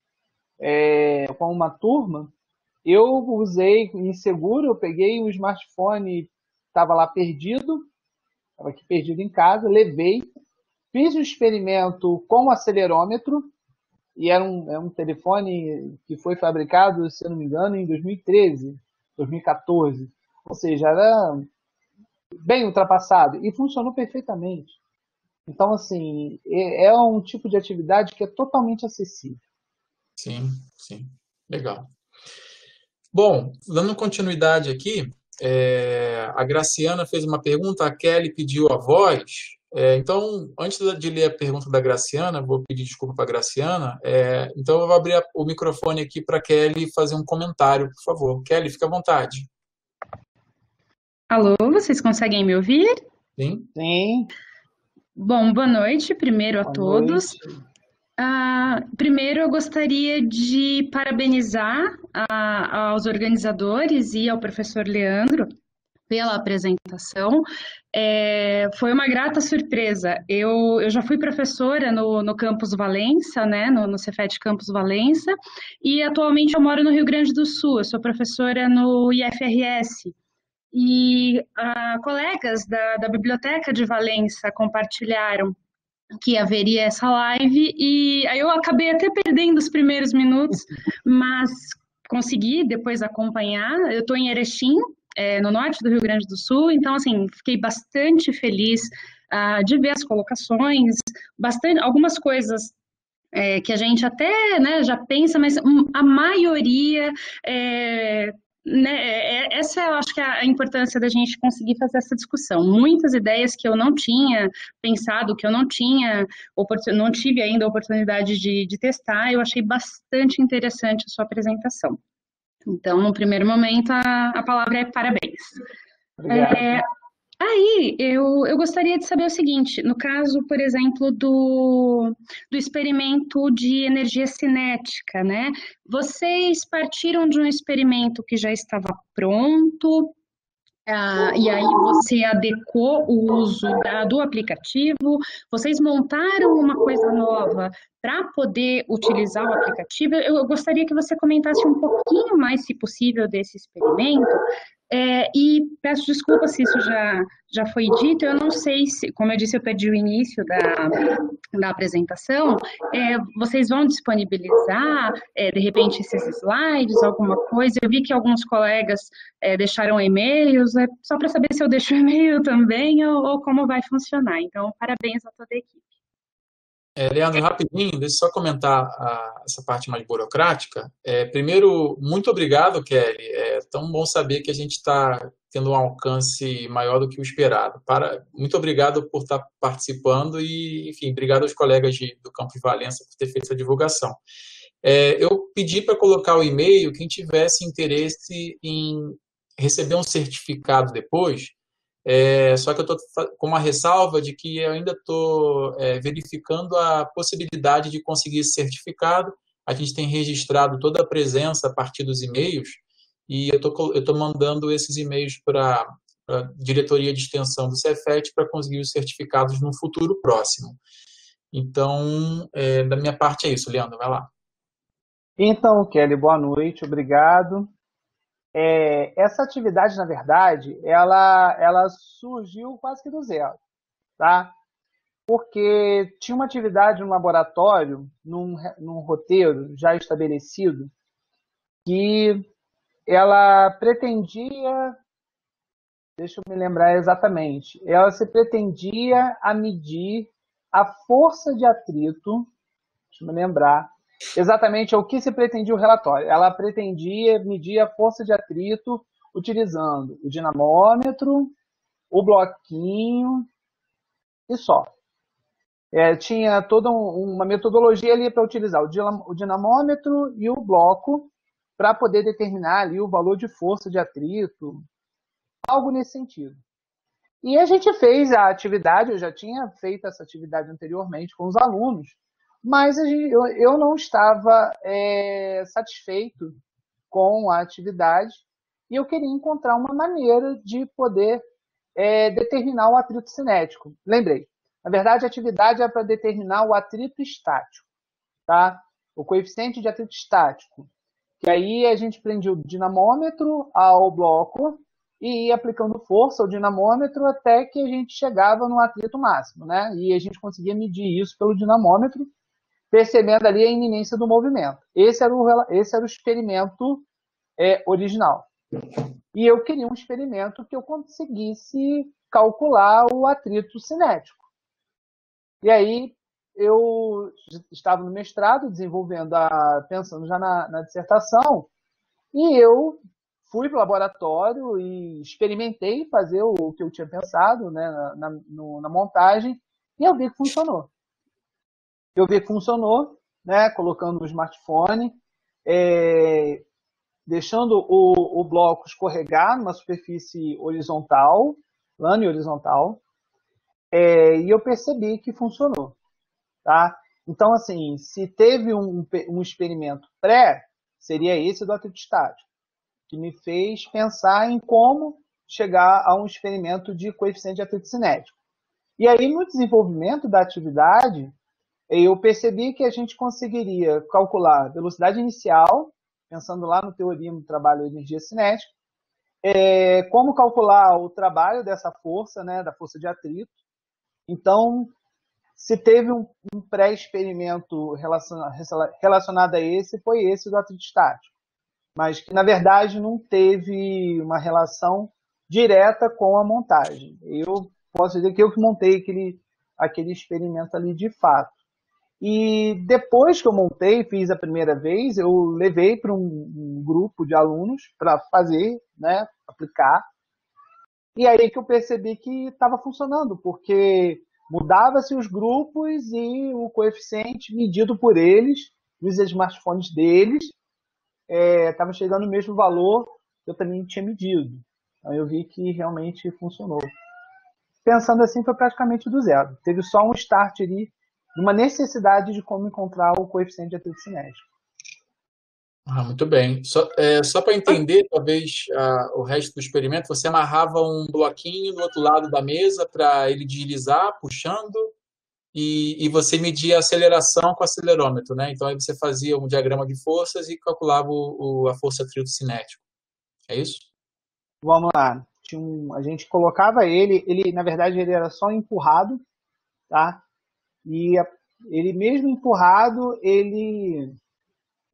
com uma turma, eu usei inseguro, eu peguei o smartphone, estava lá perdido, estava aqui perdido em casa, levei, fiz um experimento com o acelerômetro, e era um telefone que foi fabricado, se eu não me engano, em 2013, 2014. Ou seja, era bem ultrapassado e funcionou perfeitamente. Então, assim, é um tipo de atividade que é totalmente acessível. Sim, sim. Legal. Bom, dando continuidade aqui, a Graciana fez uma pergunta, a Kelly pediu a voz. Então, antes de ler a pergunta da Graciana, vou pedir desculpa para a Graciana. Então, eu vou abrir o microfone aqui para a Kelly fazer um comentário, por favor. Kelly, fica à vontade. Alô, vocês conseguem me ouvir? Sim? Sim, Bom, boa noite primeiro a boa todos. noite. Primeiro, eu gostaria de parabenizar aos organizadores e ao professor Leandro pela apresentação. Foi uma grata surpresa. Eu já fui professora no Campus Valença, né, no Cefet Campus Valença, e atualmente eu moro no Rio Grande do Sul. Eu sou professora no IFRS. E colegas da Biblioteca de Valença compartilharam que haveria essa live, e aí eu acabei até perdendo os primeiros minutos, mas consegui depois acompanhar. Eu estou em Erechim, no norte do Rio Grande do Sul, então, assim, fiquei bastante feliz de ver as colocações, algumas coisas que a gente até, né, já pensa, mas a maioria, né, essa eu acho que é a importância da gente conseguir fazer essa discussão. Muitas ideias que eu não tinha pensado, que eu não tive ainda a oportunidade de testar, eu achei bastante interessante a sua apresentação. Então, no primeiro momento, a palavra é parabéns. Obrigado. Aí, eu gostaria de saber o seguinte, no caso, por exemplo, do experimento de energia cinética, né? Vocês partiram de um experimento que já estava pronto, e aí você adequou o uso do aplicativo, vocês montaram uma coisa nova para poder utilizar o aplicativo. Eu gostaria que você comentasse um pouquinho mais, se possível, desse experimento. E peço desculpas se isso já foi dito, eu não sei se, como eu disse, eu perdi o início da apresentação, vocês vão disponibilizar, de repente, esses slides, alguma coisa? Eu vi que alguns colegas deixaram e-mails, só para saber se eu deixo o e-mail também ou como vai funcionar. Então, parabéns a toda a equipe. Leandro, rapidinho, deixa eu só comentar essa parte mais burocrática. Primeiro, muito obrigado, Kelly. É tão bom saber que a gente está tendo um alcance maior do que o esperado. Muito obrigado por estar participando e, enfim, obrigado aos colegas do Campus Valença por ter feito essa divulgação. Eu pedi para colocar o e-mail quem tivesse interesse em receber um certificado depois. Só que eu estou com uma ressalva de que eu ainda estou verificando a possibilidade de conseguir esse certificado. A gente tem registrado toda a presença a partir dos e-mails e eu estou mandando esses e-mails para a diretoria de extensão do Cefet para conseguir os certificados no futuro próximo. Então, da minha parte é isso. Leandro, vai lá. Então, Kelly, boa noite, obrigado. Essa atividade, na verdade, ela surgiu quase que do zero, tá? Porque tinha uma atividade no laboratório, num roteiro já estabelecido, que ela pretendia, deixa eu me lembrar exatamente, ela se pretendia a medir a força de atrito, deixa eu me lembrar, exatamente o que se pretendia o relatório. Ela pretendia medir a força de atrito utilizando o dinamômetro, o bloquinho e só. Tinha toda uma metodologia ali para utilizar o dinamômetro e o bloco para poder determinar ali o valor de força de atrito, algo nesse sentido. E a gente fez a atividade, eu já tinha feito essa atividade anteriormente com os alunos, mas eu não estava satisfeito com a atividade e eu queria encontrar uma maneira de poder determinar o atrito cinético. Lembrei, na verdade a atividade é para determinar o atrito estático, tá? O coeficiente de atrito estático, que aí a gente prendia o dinamômetro ao bloco e ia aplicando força ao dinamômetro até que a gente chegava no atrito máximo, né? E a gente conseguia medir isso pelo dinamômetro, percebendo ali a iminência do movimento. Esse era o experimento original. E eu queria um experimento que eu conseguisse calcular o atrito cinético. E aí eu estava no mestrado, pensando já na dissertação, e eu fui para o laboratório e experimentei fazer o que eu tinha pensado, né, na montagem, e eu vi que funcionou. Né, colocando o smartphone, deixando o bloco escorregar numa superfície horizontal, plana e horizontal, e eu percebi que funcionou. Tá? Então, assim, se teve um experimento pré, seria esse do atrito estático, que me fez pensar em como chegar a um experimento de coeficiente de atrito cinético. E aí, no desenvolvimento da atividade, eu percebi que a gente conseguiria calcular a velocidade inicial, pensando lá no teorema do trabalho de energia cinética, como calcular o trabalho dessa força, né, da força de atrito. Então, se teve um pré-experimento relacionado a esse, foi esse do atrito estático. mas que, na verdade, não teve uma relação direta com a montagem. Eu posso dizer que eu que montei aquele experimento ali de fato. E depois que eu montei, fiz a primeira vez, eu levei para um grupo de alunos para fazer, né, aplicar. E aí que eu percebi que estava funcionando, porque mudava-se os grupos e o coeficiente medido por eles, nos smartphones deles, estava chegando no mesmo valor que eu também tinha medido. Então eu vi que realmente funcionou. Pensando assim, foi praticamente do zero. Teve só um start ali, uma necessidade de como encontrar o coeficiente de atrito cinético. Muito bem. Só para entender, talvez, o resto do experimento, você amarrava um bloquinho do outro lado da mesa para ele deslizar, puxando, e você media a aceleração com o acelerômetro, né? Então, aí você fazia um diagrama de forças e calculava a força atrito cinético. É isso? Vamos lá. A gente colocava ele, na verdade, ele era só empurrado, tá? E ele mesmo empurrado,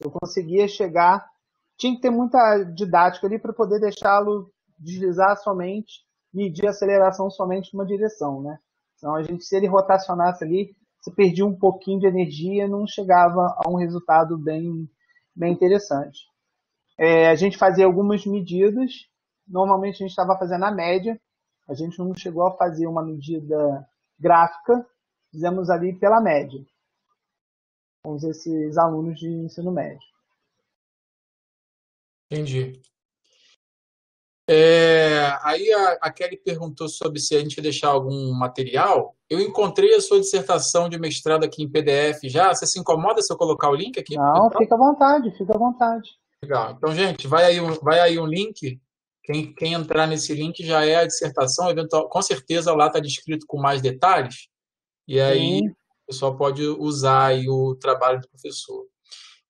eu conseguia chegar. Tinha que ter muita didática ali para poder deixá-lo deslizar somente, medir a aceleração somente numa direção, né? Então, se ele rotacionasse ali, você perdia um pouquinho de energia e não chegava a um resultado bem interessante. A gente fazia algumas medidas. Normalmente a gente estava fazendo a média. A gente não chegou a fazer uma medida gráfica. Fizemos ali pela média, com esses alunos de ensino médio. Entendi. Aí a Kelly perguntou sobre se a gente ia deixar algum material. Eu encontrei a sua dissertação de mestrado aqui em PDF já. Você se incomoda se eu colocar o link aqui? Não, fica à vontade, fica à vontade. Legal. Então, gente, vai aí um link. Quem entrar nesse link já é a dissertação. Com certeza lá está descrito com mais detalhes. E aí Sim. o pessoal pode usar aí o trabalho do professor.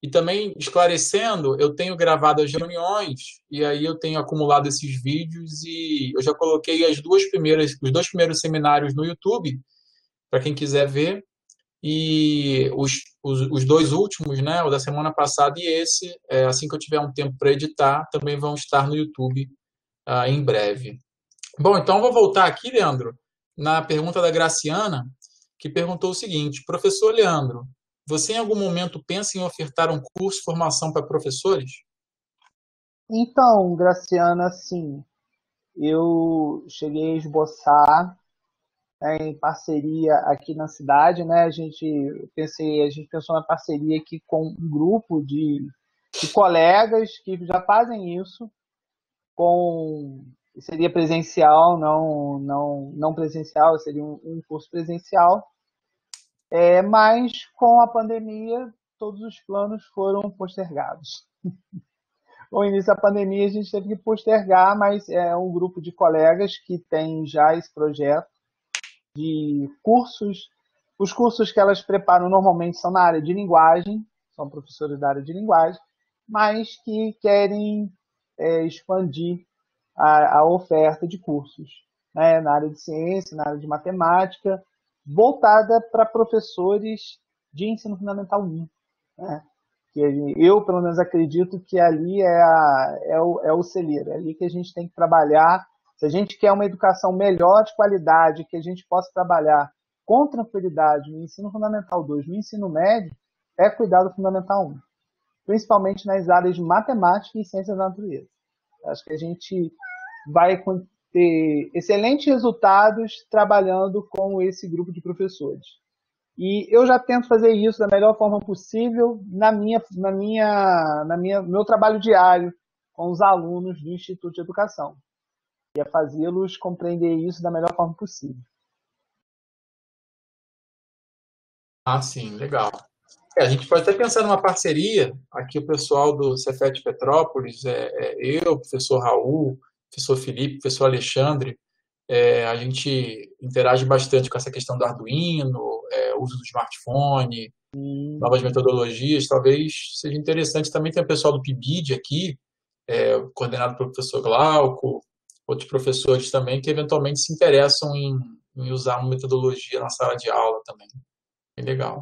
E também, esclarecendo, eu tenho gravado as reuniões e aí eu tenho acumulado esses vídeos e eu já coloquei os dois primeiros seminários no YouTube, para quem quiser ver. E os dois últimos, né, o da semana passada e esse, assim que eu tiver um tempo para editar, também vão estar no YouTube em breve. Bom, então eu vou voltar aqui, Leandro, na pergunta da Graciana, que perguntou o seguinte: professor Leandro, você em algum momento pensa em ofertar um curso de formação para professores? Então, Graciana, sim, eu cheguei a esboçar, em parceria aqui na cidade, né? A gente pensou na parceria aqui com um grupo de colegas que já fazem isso, seria presencial, não presencial, seria um curso presencial. Mas com a pandemia, todos os planos foram postergados. No início da pandemia, a gente teve que postergar, mas é um grupo de colegas que tem já esse projeto de cursos. Os cursos que elas preparam normalmente são na área de linguagem, são professores da área de linguagem, mas que querem expandir a oferta de cursos, né, na área de ciência, na área de matemática, voltada para professores de ensino fundamental 1. Né? Que eu, pelo menos, acredito que ali é o celeiro, é ali que a gente tem que trabalhar. Se a gente quer uma educação melhor de qualidade, que a gente possa trabalhar com tranquilidade no ensino fundamental 2, no ensino médio, é cuidar do fundamental 1, principalmente nas áreas de matemática e ciências da natureza. Acho que a gente vai ter excelentes resultados trabalhando com esse grupo de professores. E eu já tento fazer isso da melhor forma possível no meu trabalho diário com os alunos do Instituto de Educação. E é fazê-los compreender isso da melhor forma possível. Sim, legal. A gente pode até pensar numa parceria. Aqui o pessoal do Cefet Petrópolis, eu, o professor Raul, professor Felipe, professor Alexandre, a gente interage bastante com essa questão do Arduino, uso do smartphone, novas metodologias. Talvez seja interessante também ter o pessoal do PIBID aqui, coordenado pelo professor Glauco, outros professores também que eventualmente se interessam em usar uma metodologia na sala de aula também. É legal.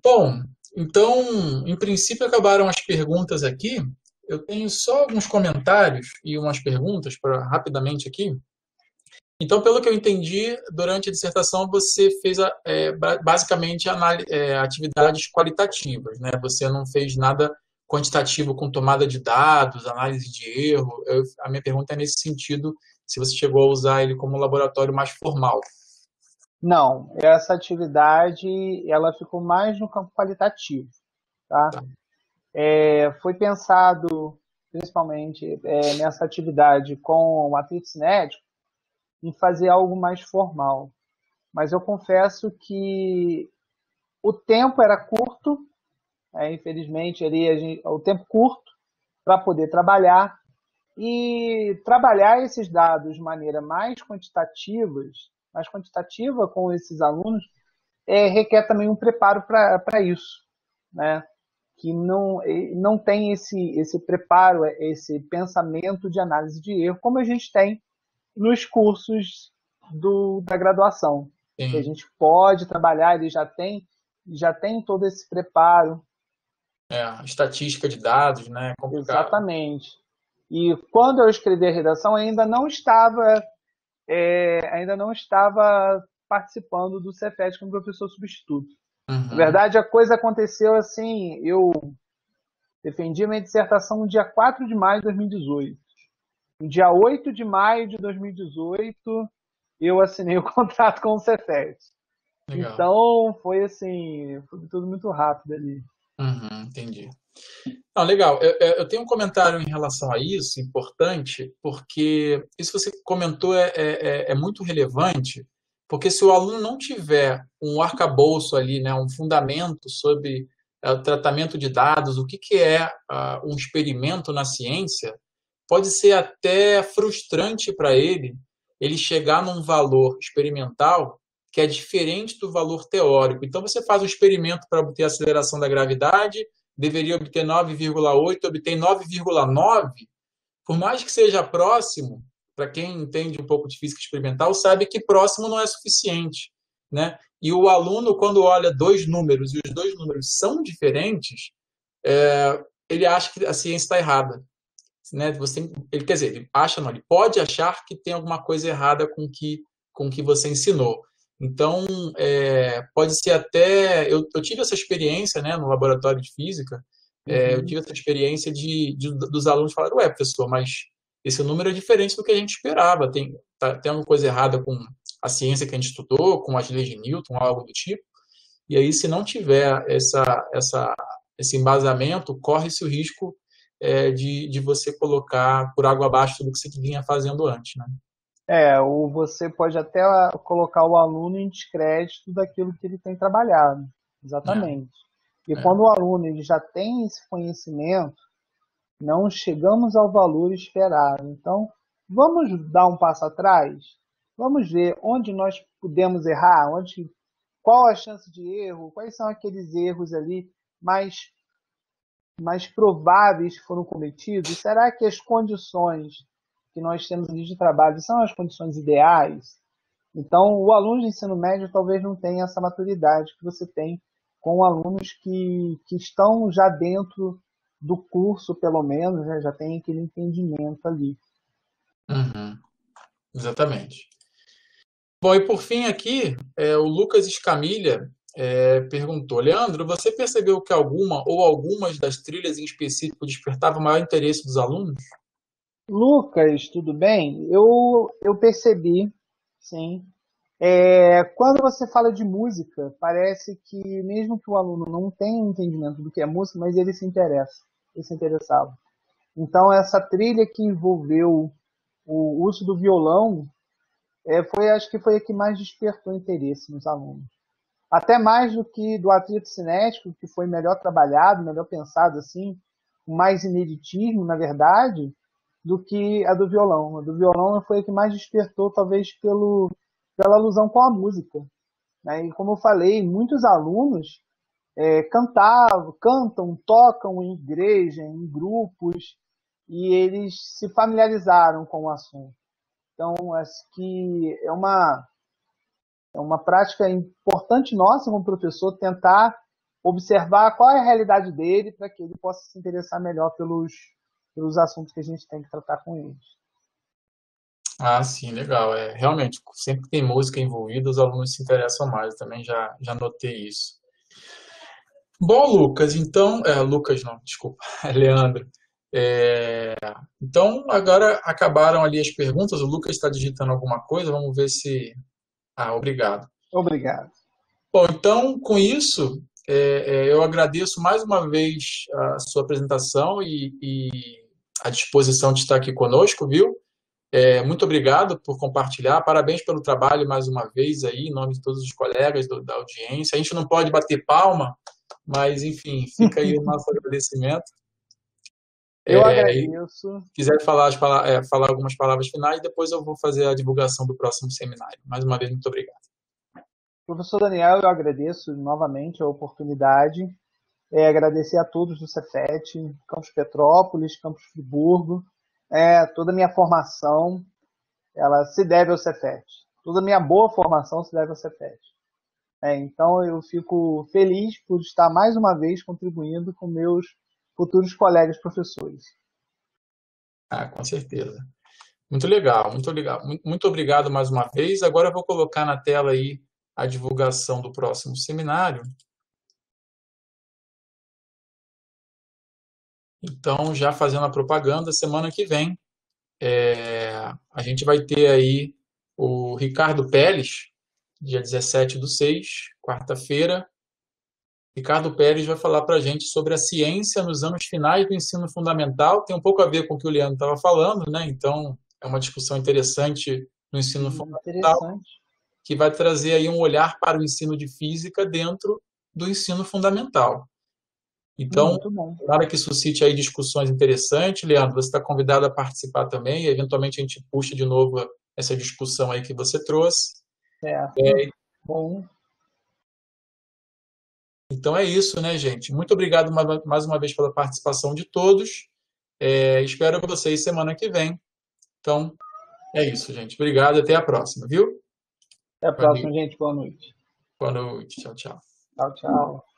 Bom, Então, em princípio, acabaram as perguntas aqui. Eu tenho só alguns comentários e umas perguntas para rapidamente aqui. Então, pelo que eu entendi, durante a dissertação você fez basicamente atividades qualitativas, né? Você não fez nada quantitativo com tomada de dados, análise de erro. A minha pergunta é nesse sentido, se você chegou a usar ele como laboratório mais formal. Não, essa atividade ela ficou mais no campo qualitativo, tá? Tá. Foi pensado, principalmente nessa atividade com o atrito cinético, em fazer algo mais formal. Mas eu confesso que o tempo era curto, infelizmente ali o tempo curto para poder trabalhar e trabalhar esses dados de maneira mais quantitativa com esses alunos, requer também um preparo para isso, né? Que não tem esse preparo, esse pensamento de análise de erro, como a gente tem nos cursos da graduação. Que a Sim. gente pode trabalhar, ele já tem todo esse preparo. Estatística de dados, né? É complicado. Exatamente. E quando eu escrevi a redação, ainda não estava participando do Cefet como professor substituto. Na Uhum. verdade, a coisa aconteceu assim, eu defendi minha dissertação no dia 4 de maio de 2018. No dia 8 de maio de 2018, eu assinei o contrato com o Cefet. Legal. Então, foi assim, foi tudo muito rápido ali. Uhum, entendi. Não, legal. Eu tenho um comentário em relação a isso, importante, porque isso que você comentou é muito relevante, porque se o aluno não tiver um arcabouço ali, né, um fundamento sobre o tratamento de dados, o que que é um experimento na ciência, pode ser até frustrante para ele chegar num valor experimental que é diferente do valor teórico. Então, você faz um experimento para obter a aceleração da gravidade, deveria obter 9,8, obtém 9,9, por mais que seja próximo, para quem entende um pouco de física experimental, sabe que próximo não é suficiente, né? E o aluno, quando olha dois números e os dois números são diferentes, ele acha que a ciência está errada, né? Ele quer dizer, ele acha não, ele pode achar que tem alguma coisa errada com que você ensinou. Então, pode ser até. Eu tive essa experiência, né, no laboratório de física. Eu Uhum. tive essa experiência dos alunos falarem: ué, professor, mas esse número é diferente do que a gente esperava. Tem alguma coisa errada com a ciência que a gente estudou, com as leis de Newton, algo do tipo. E aí, se não tiver esse embasamento, corre-se o risco de você colocar por água abaixo tudo que você vinha fazendo antes, né? Ou você pode até colocar o aluno em descrédito daquilo que ele tem trabalhado. Exatamente. E É, quando o aluno ele já tem esse conhecimento, não chegamos ao valor esperado. Então, vamos dar um passo atrás? Vamos ver onde nós podemos errar, qual a chance de erro, quais são aqueles erros ali mais prováveis que foram cometidos? E será que as condições que nós temos ali de trabalho são as condições ideais? Então, o aluno de ensino médio talvez não tenha essa maturidade que você tem com alunos que estão já dentro do curso, pelo menos, né, já tem aquele entendimento ali. uhum, exatamente. Bom, e por fim aqui, o Lucas Escamilha perguntou: Leandro, você percebeu que alguma ou algumas das trilhas em específico despertavam maior interesse dos alunos? Lucas, tudo bem? Eu percebi, sim. Quando você fala de música, parece que mesmo que o aluno não tenha entendimento do que é música, mas ele se interessava. Então, essa trilha que envolveu o uso do violão, acho que foi a que mais despertou interesse nos alunos. Até mais do que do atrito cinético, que foi melhor trabalhado, melhor pensado, assim, com mais ineditismo, na verdade, do que a do violão. A do violão foi a que mais despertou, talvez pela alusão com a música, né? E como eu falei, muitos alunos cantam, tocam em igreja, em grupos, e eles se familiarizaram com o assunto. Então, acho que é uma prática importante nossa como professor tentar observar qual é a realidade dele para que ele possa se interessar melhor pelos assuntos que a gente tem que tratar com eles. Ah, sim, legal. Realmente, sempre que tem música envolvida, os alunos se interessam mais. Eu também já notei isso. Bom, Lucas, então... Lucas não, desculpa, Leandro. Então, agora acabaram ali as perguntas. O Lucas está digitando alguma coisa, vamos ver se... obrigado. Obrigado. Bom, então, com isso, eu agradeço mais uma vez a sua apresentação e a disposição de estar aqui conosco, viu? Muito obrigado por compartilhar, parabéns pelo trabalho mais uma vez aí, em nome de todos os colegas da audiência. A gente não pode bater palma, mas, enfim, fica aí o nosso agradecimento. Eu agradeço. Se quiser falar algumas palavras finais, depois eu vou fazer a divulgação do próximo seminário. Mais uma vez, muito obrigado. Professor Daniel, eu agradeço novamente a oportunidade. Agradecer a todos do Cefet, Campus Petrópolis, Campus Friburgo. Toda a minha formação, ela se deve ao Cefet. Toda a minha boa formação se deve ao Cefet. Então, eu fico feliz por estar mais uma vez contribuindo com meus futuros colegas professores. Com certeza. Muito legal, muito legal. Muito obrigado mais uma vez. Agora eu vou colocar na tela aí a divulgação do próximo seminário. Então, já fazendo a propaganda, semana que vem, a gente vai ter aí o Ricardo Pérez, dia 17/6, quarta-feira. Ricardo Pérez vai falar para a gente sobre a ciência nos anos finais do ensino fundamental. Tem um pouco a ver com o que o Leandro estava falando, né? Então, é uma discussão interessante no ensino fundamental, que vai trazer aí um olhar para o ensino de física dentro do ensino fundamental. Então, para que suscite aí discussões interessantes, Leandro, você está convidado a participar também, e eventualmente a gente puxa de novo essa discussão aí que você trouxe. Bom. Então é isso, né, gente? Muito obrigado mais uma vez pela participação de todos. Espero vocês semana que vem. Então, é isso, gente. Obrigado, até a próxima, viu? Até a próxima, gente. Boa noite. Boa noite. Tchau, tchau. Tchau, tchau.